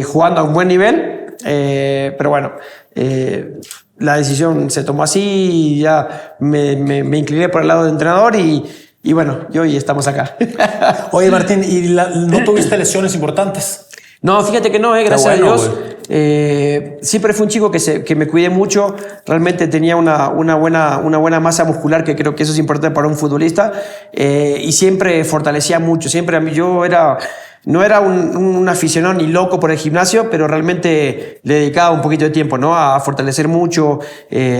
S2: jugando a un buen nivel. Pero bueno, la decisión se tomó así y ya me incliné por el lado de entrenador y bueno, y hoy estamos acá.
S1: Oye, Martín, ¿y no tuviste lesiones importantes?
S2: No, fíjate que no, gracias a Dios. Siempre fui un chico que me cuidé mucho. Realmente tenía una buena masa muscular, que creo que eso es importante para un futbolista. Y siempre fortalecía mucho. Siempre no era un aficionado ni loco por el gimnasio, pero realmente le dedicaba un poquito de tiempo, ¿no? A fortalecer mucho,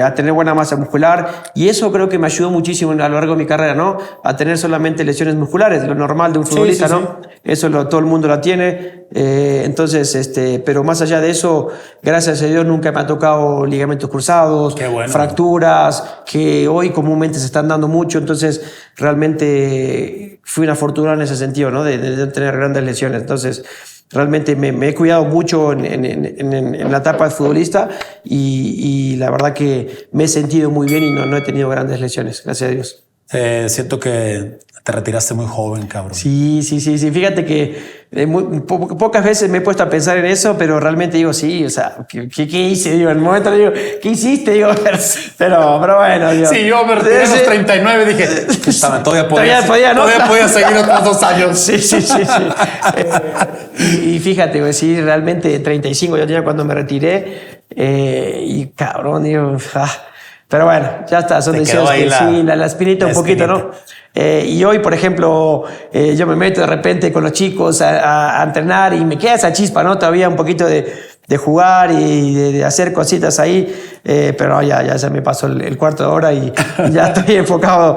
S2: a tener buena masa muscular. Y eso creo que me ayudó muchísimo a lo largo de mi carrera, ¿no? A tener solamente lesiones musculares, lo normal de un futbolista, sí, ¿no? Sí. Eso todo el mundo la tiene. Entonces, pero más allá de eso, gracias a Dios nunca me ha tocado ligamentos cruzados, bueno, fracturas, que hoy comúnmente se están dando mucho. Entonces, realmente fui una fortuna en ese sentido, ¿no? De tener grandes lesiones. Entonces, realmente me he cuidado mucho en la etapa de futbolista y la verdad que me he sentido muy bien y no he tenido grandes lesiones, gracias a Dios.
S1: Siento que te retiraste muy joven, cabrón.
S2: Sí. Fíjate que pocas veces me he puesto a pensar en eso, pero realmente digo, sí, o sea, ¿qué hice? Digo, en el momento le digo, ¿qué hiciste? Digo, pero bueno. Digo,
S1: sí, yo me retiré a los 39 y dije, todavía podía, ¿no? Todavía podía seguir otros 2 años.
S2: Sí. Y fíjate, güey, sí, realmente 35 yo tenía cuando me retiré y cabrón, digo, pero bueno, ya está, son decisiones que sí, la espinita un poquito, ¿no? Y hoy, por ejemplo, yo me meto de repente con los chicos a entrenar y me queda esa chispa, ¿no? Todavía un poquito de jugar y de hacer cositas ahí, pero ya se me pasó el cuarto de hora y ya estoy enfocado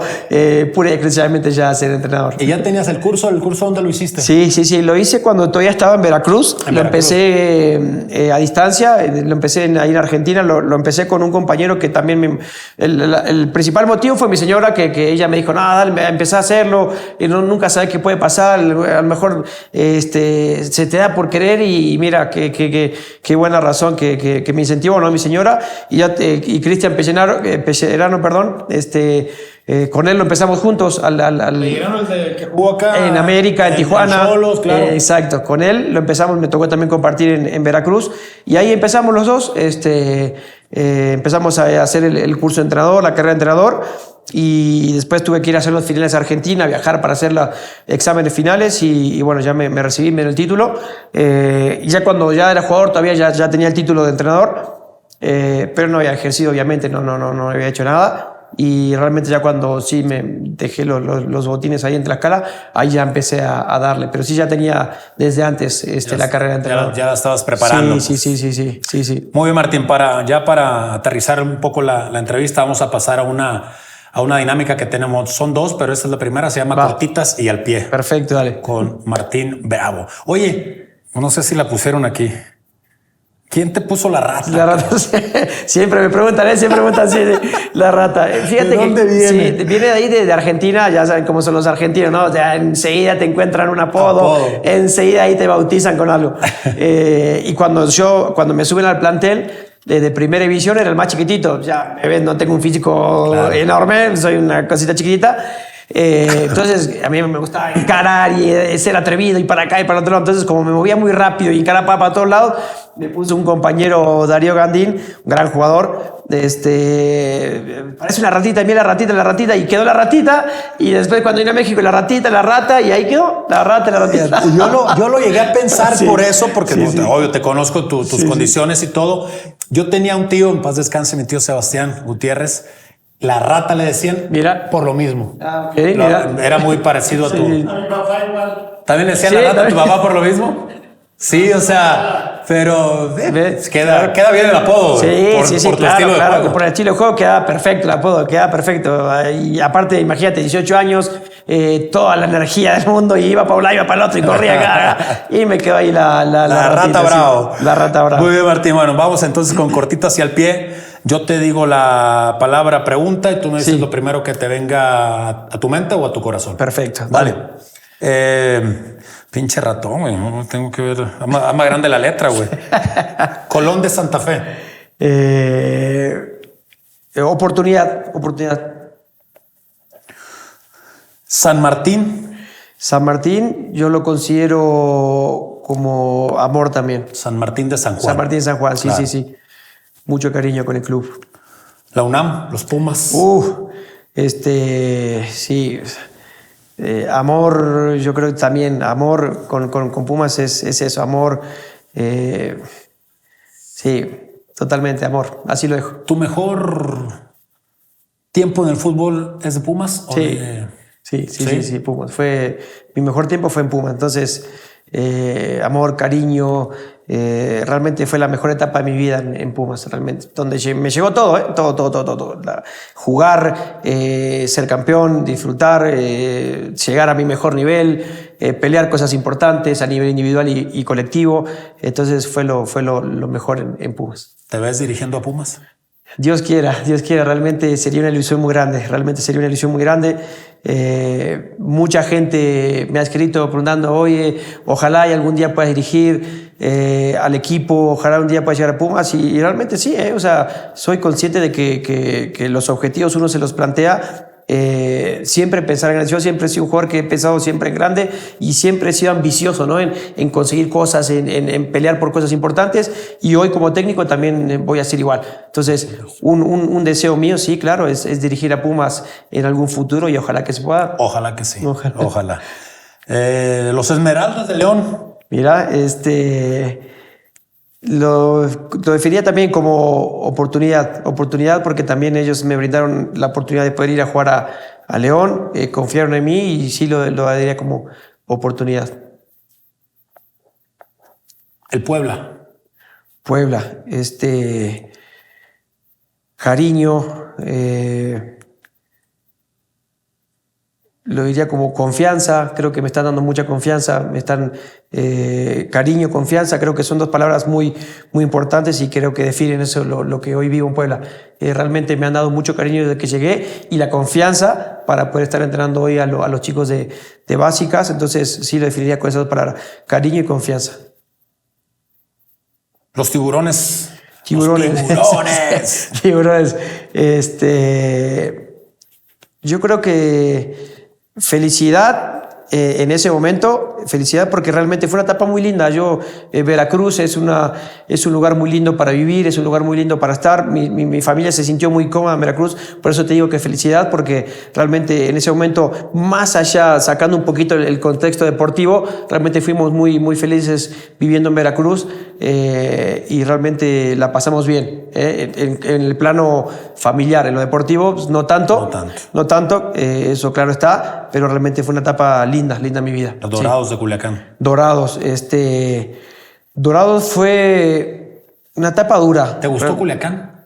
S2: pura y exclusivamente ya a ser entrenador.
S1: ¿Y ya tenías el curso? ¿El curso dónde lo hiciste?
S2: Sí, lo hice cuando todavía estaba en Veracruz. Empecé a distancia, lo empecé ahí en Argentina, lo empecé con un compañero que también el principal motivo fue mi señora, que ella me dijo, dale, empecé a hacerlo, y nunca sabes qué puede pasar, a lo mejor se te da por querer y mira, qué buena razón que me incentivó, ¿no? Mi señora y Cristian Pellerano, perdón, con él lo empezamos juntos
S1: Pellerano, el que jugó acá
S2: en América, en Tijuana.
S1: En Xolos, claro.
S2: Exacto, con él lo empezamos, me tocó también compartir en Veracruz y ahí empezamos los dos, empezamos a hacer el curso de entrenador, la carrera de entrenador. Y después tuve que ir a hacer los finales a Argentina, viajar para hacer los exámenes finales y bueno, ya me recibí, me dio el título. Y ya cuando ya era jugador todavía ya tenía el título de entrenador, pero no había ejercido, obviamente, no había hecho nada. Y realmente ya cuando sí me dejé los botines ahí en Tlaxcala, ahí ya empecé a darle. Pero sí ya tenía desde antes la carrera de entrenador.
S1: Ya la estabas preparando.
S2: Sí.
S1: Muy bien, Martín. Para aterrizar un poco la entrevista, vamos a pasar a una dinámica que tenemos. Son 2, pero esta es la primera. Se llama Cortitas y al pie.
S2: Perfecto, dale.
S1: Con Martín Bravo. Oye, no sé si la pusieron aquí. ¿Quién te puso la rata?
S2: La rata, siempre me preguntan así, la rata. Fíjate
S1: ¿De dónde viene?
S2: Sí, viene de ahí, de Argentina, ya saben cómo son los argentinos, ¿no? O sea, enseguida te encuentran un apodo. Enseguida ahí te bautizan con algo. Y cuando me suben al plantel de primera división, era el más chiquitito. Ya me ven, no tengo un físico enorme, soy una cosita chiquitita. Entonces, a mí me gustaba encarar y ser atrevido y para acá y para otro lado. Entonces, como me movía muy rápido y encarar para todos lados, me puso un compañero, Darío Gandín, un gran jugador. Parece una ratita, y mira la ratita, y quedó la ratita. Y después, cuando vine a México, la ratita, la rata, y ahí quedó la rata y la ratita.
S1: Yo lo llegué a pensar por eso, porque obvio te conozco tus condiciones y todo. Yo tenía un tío, en paz descanse, mi tío Sebastián Gutiérrez. La rata le decían,
S2: mira,
S1: por lo mismo.
S2: Okay,
S1: era muy parecido a tu. A mi papá igual. ¿También le decían la rata a tu papá por lo mismo? Sí, o sea, pero queda bien el apodo.
S2: Sí,
S1: por tu estilo de juego.
S2: Por el estilo de juego queda perfecto el apodo, queda perfecto. Y aparte, imagínate, 18 años, toda la energía del mundo, y iba para un lado, iba para el otro, y corría acá. Y me quedó ahí la
S1: rata bravo.
S2: Sí, la rata bravo.
S1: Muy bien, Martín. Bueno, vamos entonces con cortito hacia el pie. Yo te digo la palabra pregunta y tú me dices lo primero que te venga a tu mente o a tu corazón.
S2: Perfecto.
S1: Vale. Pinche ratón, güey. No tengo que ver. Más grande la letra, güey. Colón de Santa Fe.
S2: Oportunidad.
S1: San Martín.
S2: San Martín, yo lo considero como amor también.
S1: San Martín de San Juan.
S2: San Martín de San Juan, sí. Mucho cariño con el club.
S1: La UNAM, los Pumas.
S2: Sí. Amor, yo creo que también amor con Pumas es eso, amor. Sí, totalmente amor, así lo dejo.
S1: ¿Tu mejor tiempo en el fútbol es de Pumas?
S2: Sí, Pumas. Mi mejor tiempo fue en Pumas, entonces amor, cariño, realmente fue la mejor etapa de mi vida en Pumas, realmente, donde me llegó todo, todo. Jugar, ser campeón, disfrutar, llegar a mi mejor nivel, pelear cosas importantes a nivel individual y colectivo. Entonces fue lo mejor en Pumas.
S1: ¿Te ves dirigiendo a Pumas?
S2: Dios quiera, realmente sería una ilusión muy grande, mucha gente me ha escrito preguntando, oye, ojalá y algún día puedas dirigir al equipo, ojalá un día puedas llegar a Pumas, y realmente sí, o sea, soy consciente de que los objetivos uno se los plantea. Siempre pensar en grande. Yo siempre he sido un jugador que he pensado siempre en grande y siempre he sido ambicioso, ¿no? en conseguir cosas, en pelear por cosas importantes, y hoy como técnico también voy a ser igual. Entonces, un deseo mío, sí, claro, es dirigir a Pumas en algún futuro, y ojalá que se pueda.
S1: Ojalá que sí. Ojalá. Los Esmeraldas de León.
S2: Mira, lo definiría también como oportunidad, porque también ellos me brindaron la oportunidad de poder ir a jugar a León, confiaron en mí, y sí lo diría como oportunidad.
S1: El Puebla,
S2: cariño, lo diría como confianza. Creo que me están dando mucha confianza, cariño, confianza, creo que son dos palabras muy, muy importantes, y creo que definen eso, lo que hoy vivo en Puebla. Realmente me han dado mucho cariño desde que llegué, y la confianza para poder estar entrenando hoy a los chicos de básicas. Entonces sí lo definiría con esas dos palabras, cariño y confianza.
S1: Los Tiburones.
S2: Tiburones. Yo creo que felicidad en ese momento, felicidad porque realmente fue una etapa muy linda. Veracruz es un lugar muy lindo para vivir, es un lugar muy lindo para estar. Mi familia se sintió muy cómoda en Veracruz, por eso te digo que felicidad, porque realmente en ese momento, más allá, sacando un poquito el contexto deportivo, realmente fuimos muy, muy felices viviendo en Veracruz, y realmente la pasamos bien. En el plano familiar, en lo deportivo, pues, no tanto, eso claro está, pero realmente fue una etapa linda en mi vida.
S1: Los Dorados de Culiacán.
S2: Dorados fue una etapa dura.
S1: ¿Te gustó Culiacán?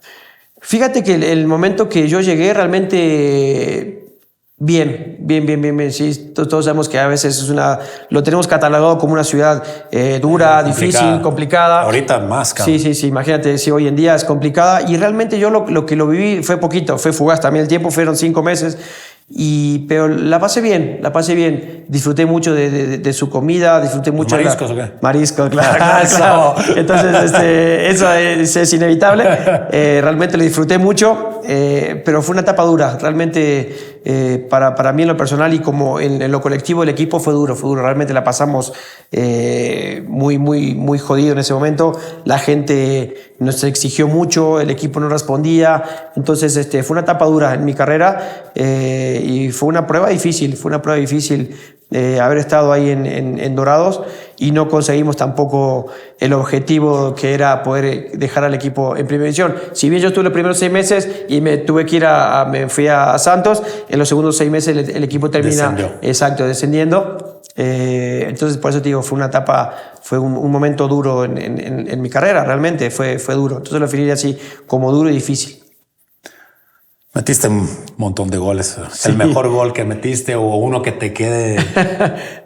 S2: Fíjate que el momento que yo llegué realmente bien. Sí, todos sabemos que a veces lo tenemos catalogado como una ciudad dura, difícil, complicada.
S1: Ahorita más, cabrón.
S2: Sí, imagínate, si hoy en día es complicada, y realmente yo lo que lo viví fue poquito, fue fugaz también el tiempo, fueron 5 meses. Pero la pasé bien, disfruté mucho de su comida, disfruté mucho
S1: ¿Mariscos o qué?
S2: Mariscos, claro. Entonces, eso es inevitable. Realmente lo disfruté mucho, pero fue una etapa dura. Realmente para mí en lo personal y como en lo colectivo del equipo fue duro. Realmente la pasamos muy jodido en ese momento. La gente nos exigió mucho, el equipo no respondía. Entonces fue una etapa dura en mi carrera y fue una prueba difícil. Haber estado ahí en Dorados y no conseguimos tampoco el objetivo que era poder dejar al equipo en primera división. Si bien yo estuve los primeros 6 meses y me tuve que me fui a Santos, en los segundos 6 meses el equipo termina descendiendo. Entonces por eso te digo, fue una etapa, fue un momento duro en mi carrera, realmente fue duro. Entonces lo definiría así, como duro y difícil.
S1: Metiste un montón de goles. Sí. ¿El mejor gol que metiste o uno que te quede?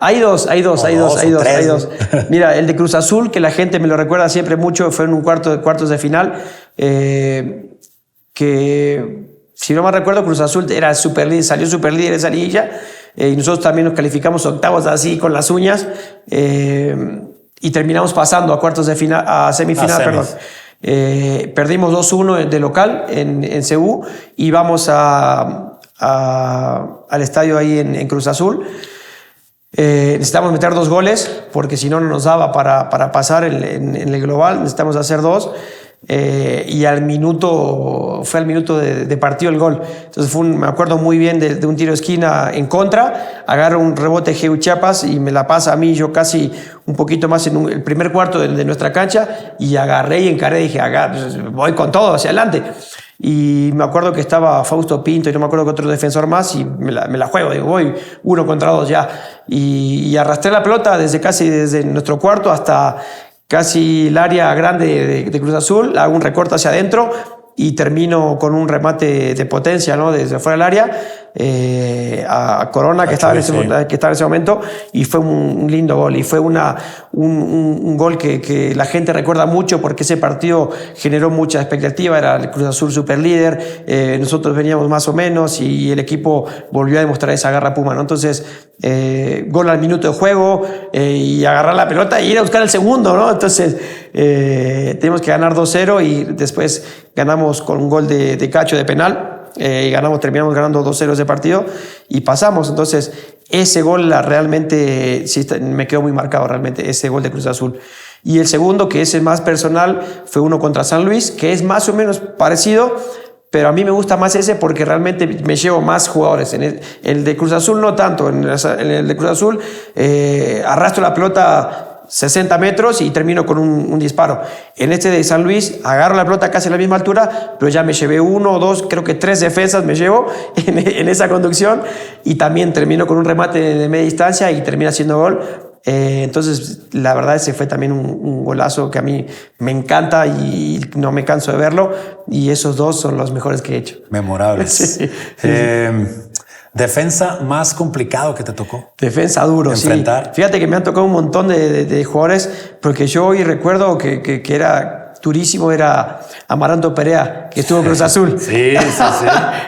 S2: Hay dos. Mira, el de Cruz Azul, que la gente me lo recuerda siempre mucho, fue en un cuartos de final, que si no me recuerdo, Cruz Azul era salió super líder esa liguilla, y nosotros también nos calificamos octavos así con las uñas, y terminamos pasando a cuartos de final, a semifinal, perdón. Perdimos 2-1 de local en CU y vamos al estadio ahí en Cruz Azul. Necesitamos meter 2 goles porque si no nos daba para pasar en el global. Necesitamos hacer 2 y fue al minuto de partido el gol. Entonces me acuerdo muy bien de un tiro de esquina en contra, agarra un rebote Geu Chiapas y me la pasa a mí, yo casi un poquito más en el primer cuarto de nuestra cancha, y agarré y encaré, dije, voy con todo hacia adelante. Y me acuerdo que estaba Fausto Pinto y no me acuerdo que otro defensor más, y me la juego, digo, voy 1 contra 2 ya, y arrastré la pelota desde nuestro cuarto hasta casi el área grande de Cruz Azul, hago un recorte hacia adentro y termino con un remate de potencia, ¿no? Desde fuera del área, a Corona, que estaba en ese momento, y fue un lindo gol. Y fue un gol que la gente recuerda mucho porque ese partido generó mucha expectativa. Era el Cruz Azul super líder, nosotros veníamos más o menos y el equipo volvió a demostrar esa garra Puma, ¿no? Entonces, gol al minuto de juego, y agarrar la pelota y ir a buscar el segundo, ¿no? Entonces, tenemos que ganar 2-0 y después ganamos con un gol de Cacho de penal. Y terminamos ganando 2-0 ese partido y pasamos. Entonces ese gol realmente sí, me quedó muy marcado, realmente, ese gol de Cruz Azul. Y el segundo, que es el más personal, fue uno contra San Luis, que es más o menos parecido, pero a mí me gusta más ese porque realmente me llevo más jugadores. En el de Cruz Azul no tanto, en el de Cruz Azul arrastro la pelota 60 metros y termino con un disparo. En este de San Luis agarro la pelota casi a la misma altura, pero ya me llevé 1, 2, creo que 3 defensas me llevo en esa conducción, y también termino con un remate de media distancia y termina siendo gol. Entonces la verdad ese fue también un golazo que a mí me encanta y no me canso de verlo, y esos 2 son los mejores que he hecho.
S1: Memorables. Sí. ¿Defensa más complicado que te tocó?
S2: Defensa duro, enfrentar. Sí. Fíjate que me han tocado un montón de jugadores, porque yo hoy recuerdo que era durísimo, era Amaranto Perea, que estuvo en Cruz Azul.
S1: Sí.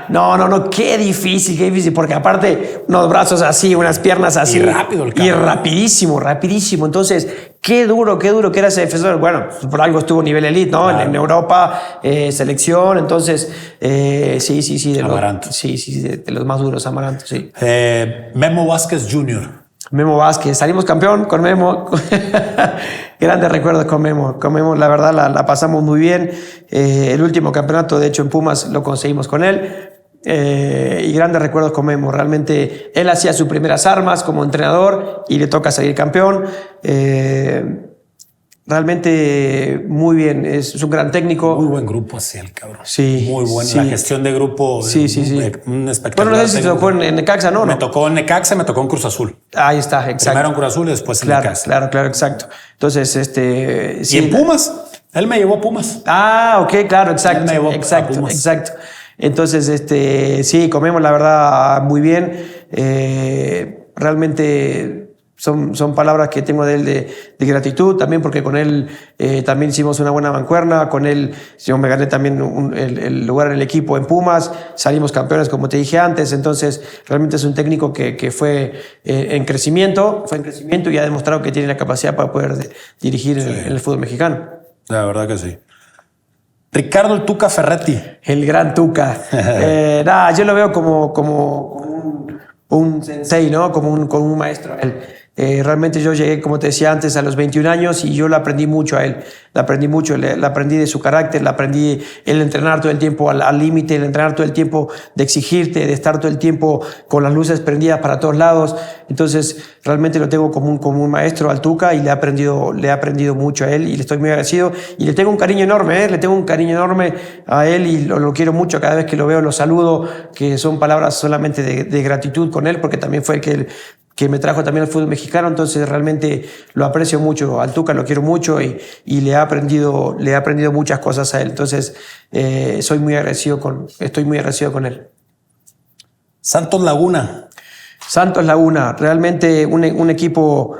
S2: No, qué difícil, porque aparte unos brazos así, unas piernas así.
S1: Y rápido el cabrón.
S2: Y rapidísimo. Entonces, qué duro que era ese defensor. Bueno, por algo estuvo a nivel elite, ¿no? Claro. En Europa, selección. Entonces, sí.
S1: Amaranto.
S2: De los más duros, Amaranto, sí.
S1: Memo Vázquez Jr.
S2: Memo Vázquez, salimos campeón con Memo. Grandes recuerdos con Memo. Con Memo, la verdad, la pasamos muy bien. El último campeonato, de hecho, en Pumas lo conseguimos con él. Y grandes recuerdos con Memo. Realmente, él hacía sus primeras armas como entrenador y le toca salir campeón. Realmente muy bien, es un gran técnico.
S1: Muy buen grupo así el cabrón.
S2: Sí.
S1: Muy buena.
S2: Sí.
S1: La gestión de grupo.
S2: Sí.
S1: Un espectacular.
S2: Bueno, no sé si te tocó en Necaxa, ¿no?
S1: Me tocó en Necaxa, me tocó en Cruz Azul.
S2: Ahí está, exacto.
S1: Primero en Cruz Azul y después en Necaxa.
S2: Claro, exacto. Entonces,
S1: sí. ¿Y en Pumas? Él me llevó a Pumas.
S2: Ok, claro, exacto.
S1: Él me llevó a Pumas.
S2: Exacto. Entonces, sí, comemos la verdad muy bien. Realmente son palabras que tengo de él de gratitud, también porque con él también hicimos una buena mancuerna. Con él yo me gané también el lugar en el equipo en Pumas, salimos campeones como te dije antes. Entonces realmente es un técnico que fue en crecimiento y ha demostrado que tiene la capacidad para poder dirigir en el fútbol mexicano.
S1: La verdad que sí. Ricardo el Tuca Ferretti.
S2: El gran Tuca. Yo lo veo como un sensei, ¿no? Como un maestro. Realmente yo llegué, como te decía antes, a los 21 años y yo le aprendí mucho a él. Le aprendí mucho, le aprendí de su carácter, le aprendí el entrenar todo el tiempo al límite, el entrenar todo el tiempo de exigirte, de estar todo el tiempo con las luces prendidas para todos lados. Entonces, realmente lo tengo como un maestro al Tuca y le he aprendido mucho a él y le estoy muy agradecido. Y le tengo un cariño enorme, le tengo un cariño enorme a él y lo quiero mucho. Cada vez que lo veo lo saludo, que son palabras solamente de gratitud con él, porque también fue el que me trajo también al fútbol mexicano, entonces realmente lo aprecio mucho al Tuca, lo quiero mucho y le he aprendido muchas cosas a él, entonces estoy muy agradecido con él.
S1: Santos Laguna,
S2: realmente un equipo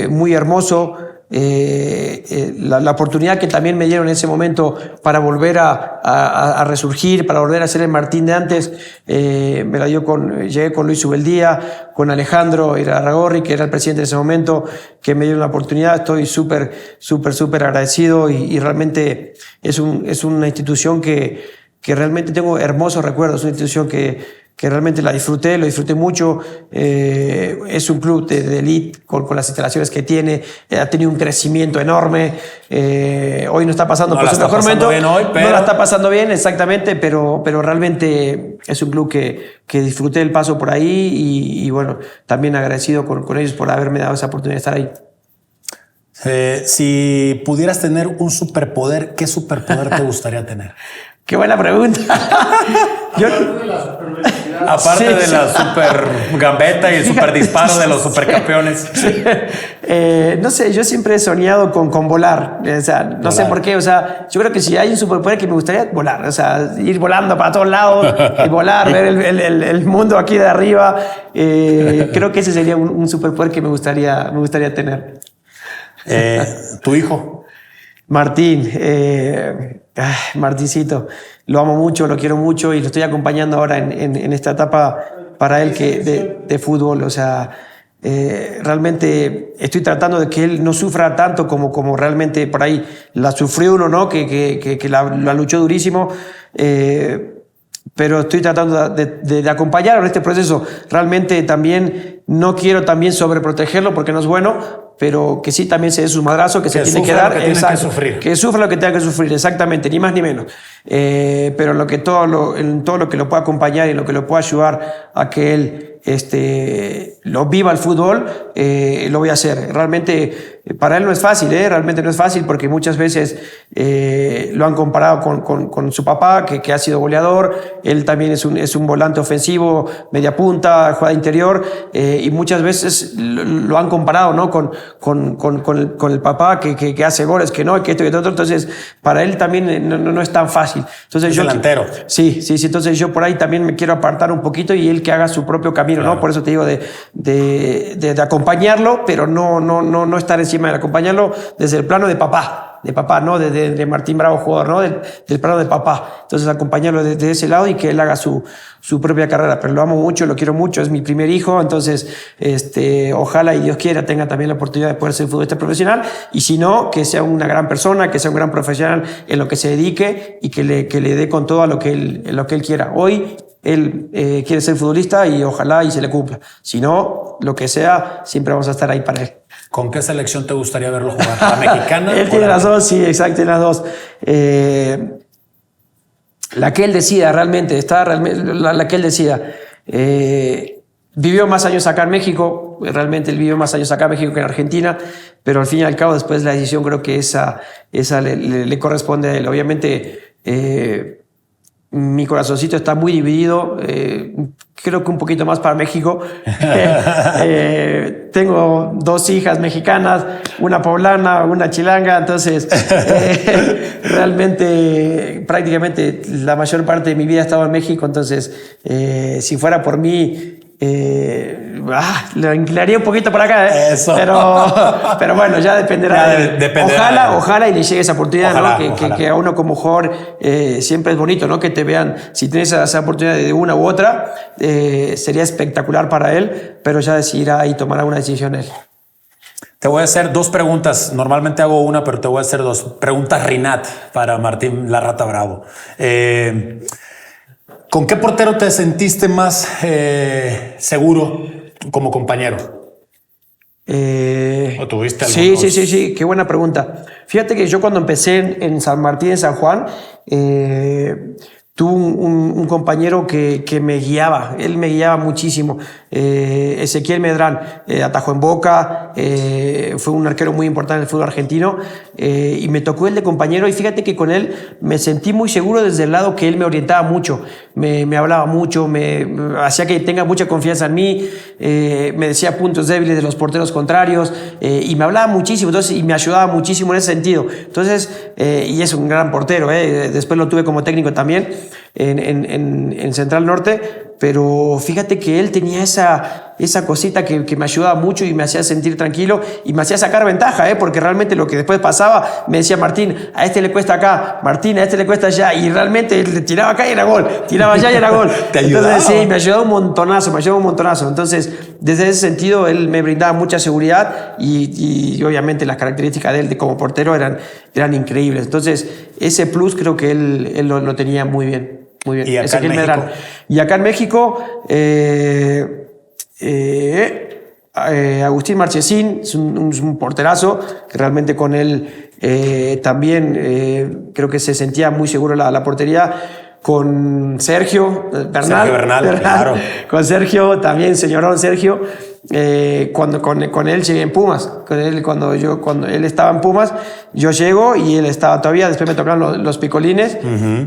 S2: muy hermoso. La oportunidad que también me dieron en ese momento para volver a resurgir, para volver a ser el Martín de antes, me la dio llegué con Luis Ubeldía, con Alejandro Irarrágorri, que era el presidente de ese momento, que me dio la oportunidad. Estoy súper agradecido y realmente es una institución que realmente tengo hermosos recuerdos, una institución que realmente lo disfruté mucho. Es un club de elite con las instalaciones que tiene, ha tenido un crecimiento enorme. Hoy no está pasando por su mejor momento. No la está pasando bien, exactamente, pero realmente es un club que disfruté el paso por ahí y bueno, también agradecido con ellos por haberme dado esa oportunidad de estar ahí.
S1: Si pudieras tener un superpoder, ¿qué superpoder te gustaría tener?
S2: Qué buena pregunta.
S1: Aparte de la super gambeta y el super disparo de los supercampeones.
S2: No sé, yo siempre he soñado con volar. O sea, no sé por qué. O sea, yo creo que si hay un superpoder que me gustaría volar. O sea, ir volando para todos lados, volar, ver el mundo aquí de arriba. Creo que ese sería un superpoder que me gustaría tener.
S1: ¿Tu hijo?
S2: Martín, Martincito, lo amo mucho, lo quiero mucho y lo estoy acompañando ahora en esta etapa para él de fútbol. O sea, realmente estoy tratando de que él no sufra tanto como realmente por ahí la sufrió uno, ¿no? Que la luchó durísimo. Pero estoy tratando de acompañarlo en este proceso. Realmente también no quiero también sobreprotegerlo porque no es bueno, pero que sí también se dé su madrazo, que se tiene que dar. Que sufra lo que tenga que sufrir, exactamente, ni más ni menos. Pero en todo lo que lo pueda acompañar y lo que lo pueda ayudar a que él lo viva el fútbol, lo voy a hacer. Realmente para él no es fácil, realmente no es fácil porque muchas veces lo han comparado con su papá, que ha sido goleador. Él también es un volante ofensivo, media punta, jugada interior, y muchas veces lo han comparado, ¿no? con el papá que hace goles, que no, que esto y que otro. Entonces para él también no es tan fácil. Entonces,
S1: es delantero.
S2: Sí. Entonces yo por ahí también me quiero apartar un poquito y él que haga su propio camino, claro. ¿No? Por eso te digo de acompañarlo, pero no estar encima de acompañarlo desde el plano de papá, ¿no? De Martín Bravo, jugador, ¿no? Del plano de papá. Entonces acompañarlo desde ese lado y que él haga su propia carrera. Pero lo amo mucho, lo quiero mucho, es mi primer hijo, entonces ojalá y Dios quiera tenga también la oportunidad de poder ser futbolista profesional y si no, que sea una gran persona, que sea un gran profesional en lo que se dedique y que le dé con todo a lo que él quiera. Hoy él quiere ser futbolista y ojalá y se le cumpla. Si no, lo que sea, siempre vamos a estar ahí para él.
S1: ¿Con qué selección te gustaría verlo jugar? ¿La mexicana?
S2: Él tiene las dos, sí, exacto, tiene las dos. La que él decida realmente, la que él decida. Vivió más años acá en México, realmente él vivió más años acá en México que en Argentina, pero al fin y al cabo después la decisión creo que esa le corresponde a él. Obviamente mi corazoncito está muy dividido, creo que un poquito más para México. Tengo 2 hijas mexicanas, una poblana, una chilanga, entonces realmente prácticamente la mayor parte de mi vida he estado en México, entonces si fuera por mí lo inclinaría un poquito para acá,
S1: Eso.
S2: Pero bueno, ya dependerá.
S1: Dependerá.
S2: Ojalá y le llegue esa oportunidad,
S1: Ojalá,
S2: ¿no? Que a uno como jugador siempre es bonito, ¿no? Que te vean, si tienes esa oportunidad de una u otra, sería espectacular para él, pero ya decidirá y tomará una decisión él.
S1: Te voy a hacer 2 preguntas. Normalmente hago una, pero te voy a hacer 2 preguntas. Rinat para Martín La Rata Bravo. ¿Con qué portero te sentiste más seguro como compañero? ¿O tuviste algunos?
S2: Sí, qué buena pregunta. Fíjate que yo cuando empecé en San Martín, en San Juan, tuve un compañero que me guiaba. Él me guiaba muchísimo. Ezequiel Medrán atajó en Boca, fue un arquero muy importante en el fútbol argentino, y me tocó él de compañero, y fíjate que con él me sentí muy seguro desde el lado que él me orientaba mucho, me hablaba mucho, me hacía que tenga mucha confianza en mí, me decía puntos débiles de los porteros contrarios, y me hablaba muchísimo, entonces, y me ayudaba muchísimo en ese sentido. Entonces, y es un gran portero, después lo tuve como técnico también en Central Norte, pero fíjate que él tenía esa cosita que me ayudaba mucho y me hacía sentir tranquilo y me hacía sacar ventaja, porque realmente lo que después pasaba, me decía Martín, a este le cuesta acá, Martín, a este le cuesta allá, y realmente él le tiraba acá y era gol, tiraba allá y era gol.
S1: ¿Te ayudaba?
S2: Entonces, sí, me ayudaba un montonazo. Entonces, desde ese sentido, él me brindaba mucha seguridad y obviamente las características de él como portero eran increíbles. Entonces, ese plus creo que él lo tenía muy bien. Muy bien.
S1: ¿Y acá en México?
S2: Y acá en México, Agustín Marchesín es un porterazo, que realmente con él también creo que se sentía muy seguro la portería. Con Sergio Bernal,
S1: claro.
S2: Con Sergio también, señorón Sergio. Cuando con él llegué en Pumas, cuando él estaba en Pumas, yo llego y él estaba todavía, después me tocaron los picolines,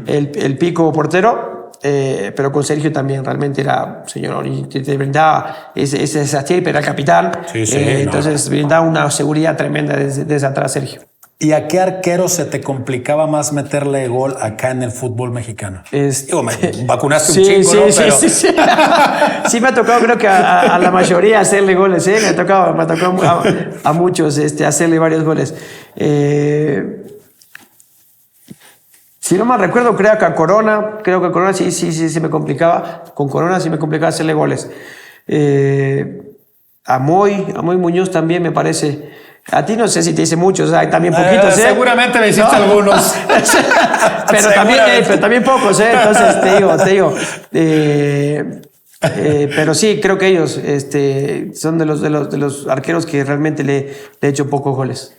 S2: el pico portero, pero con Sergio también realmente era señor, y te brindaba ese pero era el capitán, entonces brindaba una seguridad tremenda desde atrás Sergio.
S1: ¿Y a qué arquero se te complicaba más meterle gol acá en el fútbol mexicano? Digo, me vacunaste un chico, ¿no? Pero...
S2: Sí, me ha tocado, creo que a la mayoría hacerle goles, me ha tocado a muchos hacerle varios goles. Si no me recuerdo, creo que a Corona sí me complicaba. Con Corona sí me complicaba hacerle goles. A Moy Muñoz también me parece. A ti no sé si te hice muchos, también poquitos,
S1: Seguramente me hiciste algunos.
S2: pero también pocos, entonces te digo. Pero sí, creo que ellos son de los arqueros que realmente le he hecho pocos goles.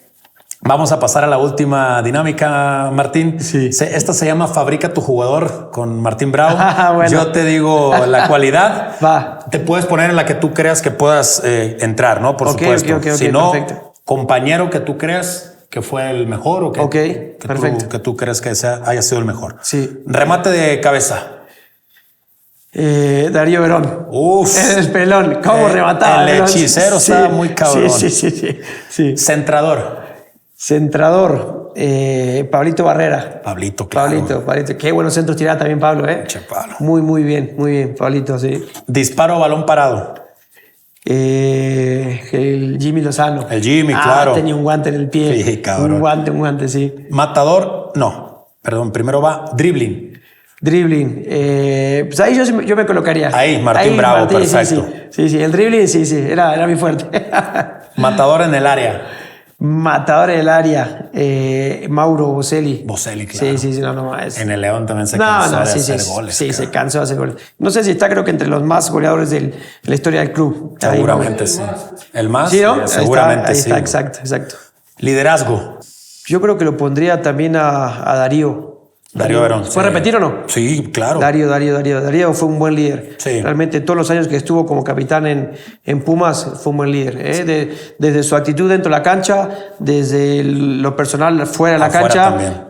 S1: Vamos a pasar a la última dinámica, Martín.
S2: Sí.
S1: Esta se llama Fabrica tu jugador con Martín Bravo.
S2: Bueno.
S1: Yo te digo la cualidad.
S2: Va.
S1: Te puedes poner en la que tú creas que puedas entrar, ¿no? Por supuesto.
S2: Okay,
S1: si no,
S2: perfecto.
S1: Compañero que tú creas que fue el mejor o que tú crees que haya sido el mejor.
S2: Sí.
S1: Remate de cabeza.
S2: Darío Verón.
S1: Uf.
S2: El pelón. ¿Cómo remataba?
S1: El hechicero estaba muy cabrón.
S2: Sí.
S1: Centrador.
S2: Pablito Barrera.
S1: Pablito, claro.
S2: Pablito. Qué buenos centros tiraba también Pablo,
S1: Che, Pablo.
S2: Muy bien, Pablito, sí.
S1: Disparo a balón parado.
S2: El Jimmy Lozano.
S1: El Jimmy, claro.
S2: Tenía un guante en el pie.
S1: Sí, cabrón.
S2: Un guante, sí.
S1: Matador, no. Perdón, primero va dribbling.
S2: Pues ahí yo me colocaría.
S1: Ahí, Martín Bravo, perfecto.
S2: Sí, el dribbling, era mi fuerte.
S1: Matador en el área.
S2: Matador del área, Mauro Boselli.
S1: Boselli, claro.
S2: Sí, no es.
S1: En el León también se cansó de hacer goles.
S2: Sí, se cansó de hacer goles. No sé si está, creo que entre los más goleadores de la historia del club.
S1: Seguramente sí. ¿El más?
S2: Sí, ¿no?
S1: Seguramente sí.
S2: Ahí está, exacto.
S1: Liderazgo.
S2: Yo creo que lo pondría también a Darío.
S1: Darío Verón.
S2: ¿Fue a repetir o no?
S1: Sí, claro.
S2: Darío fue un buen líder.
S1: Sí.
S2: Realmente todos los años que estuvo como capitán en Pumas fue un buen líder. Desde su actitud dentro de la cancha, desde lo personal fuera de la cancha.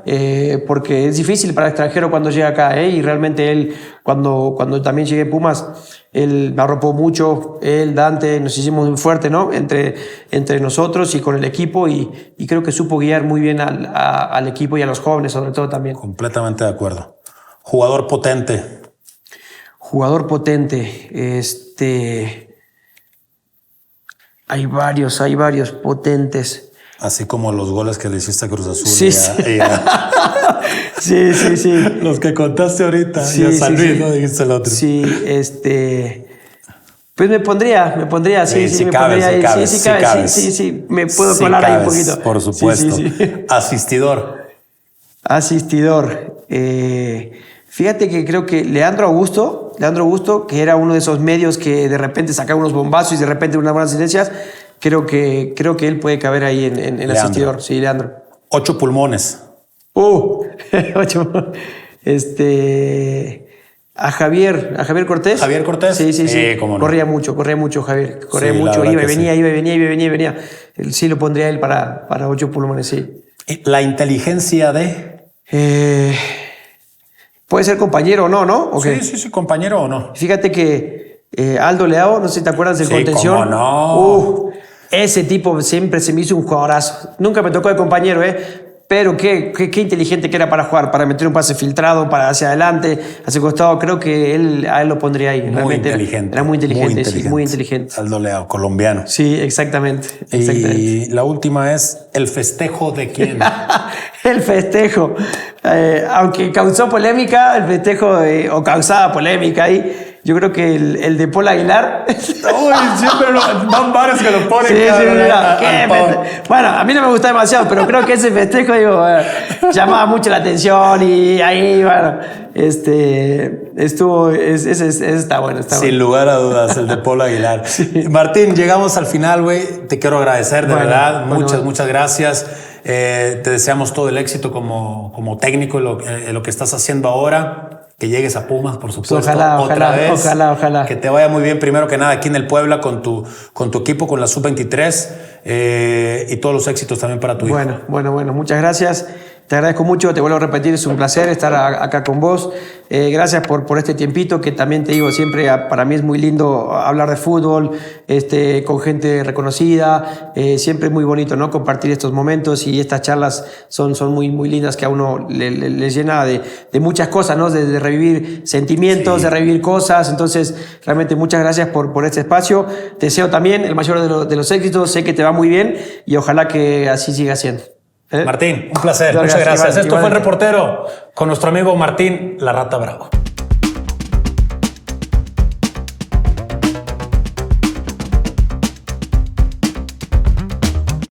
S2: Porque es difícil para el extranjero cuando llega acá. Y realmente él, cuando también llegué a Pumas, él me arropó mucho. Él, Dante, nos hicimos muy fuerte, ¿no? Entre nosotros y con el equipo. Y creo que supo guiar muy bien al equipo y a los jóvenes, sobre todo también.
S1: Completamente de acuerdo. Jugador potente. Hay varios potentes. Así como los goles que le hiciste a Cruz Azul.
S2: Sí.
S1: Los que contaste ahorita. Y a San Luis, ¿no? Dijiste el otro.
S2: Sí, Pues me pondría, sí, me
S1: cabes,
S2: pondría ahí.
S1: Sí, cabes.
S2: Sí, me puedo colar ahí un poquito.
S1: Por supuesto.
S2: Sí.
S1: Asistidor.
S2: Fíjate que creo que Leandro Augusto, que era uno de esos medios que de repente sacaba unos bombazos y de repente unas buenas asistencias, creo que él puede caber ahí en el asistidor. Sí, Leandro.
S1: 8 pulmones.
S2: 8. A Javier Cortés.
S1: ¿Javier Cortés?
S2: Sí.
S1: Cómo no.
S2: Corría mucho, Javier. Corría
S1: Sí,
S2: mucho, iba y
S1: sí.
S2: venía. Sí lo pondría él para 8 pulmones, sí.
S1: La inteligencia de...
S2: Puede ser compañero o no, ¿no? Okay.
S1: Sí, compañero o no.
S2: Fíjate que Aldo Leao, no sé si te acuerdas del contención.
S1: Cómo no.
S2: Ese tipo siempre se me hizo un jugadorazo. Nunca me tocó de compañero, pero qué inteligente que era para jugar, para meter un pase filtrado, para hacia adelante, hacia el costado. Creo que a él lo pondría ahí.
S1: Muy inteligente.
S2: Era muy inteligente, sí, muy inteligente.
S1: Aldo Leao, colombiano.
S2: Sí, exactamente.
S1: Y la última es el festejo de quién.
S2: El festejo. Aunque causó polémica, el festejo, o causaba polémica ahí. Yo creo que el de Paul Aguilar.
S1: Siempre van varios que lo ponen.
S2: Sí, bueno, a mí no me gusta demasiado, pero creo que ese festejo, llamaba mucho la atención y ahí, ese está bueno.
S1: Sin lugar a dudas, el de Paul Aguilar. Sí. Martín, llegamos al final, güey. Te quiero agradecer, de verdad. Muchas gracias. Te deseamos todo el éxito como técnico en lo que estás haciendo ahora. Que llegues a Pumas, por supuesto.
S2: Ojalá.
S1: Que te vaya muy bien, primero que nada, aquí en el Puebla con tu equipo, con la Sub-23 y todos los éxitos también para tu hijo.
S2: Bueno, muchas gracias. Te agradezco mucho, te vuelvo a repetir, es un placer estar acá con vos. Gracias por este tiempito, que también te digo, siempre para mí es muy lindo hablar de fútbol, con gente reconocida, siempre es muy bonito, ¿no? Compartir estos momentos, y estas charlas son muy, muy lindas, que a uno le llena de muchas cosas, ¿no? De revivir sentimientos, de revivir cosas. Entonces, realmente muchas gracias por este espacio. Te deseo también el mayor de los éxitos, sé que te va muy bien y ojalá que así siga siendo.
S1: Martín, un placer. Muchas gracias. Esto fue El Reportero con nuestro amigo Martín La Rata Bravo.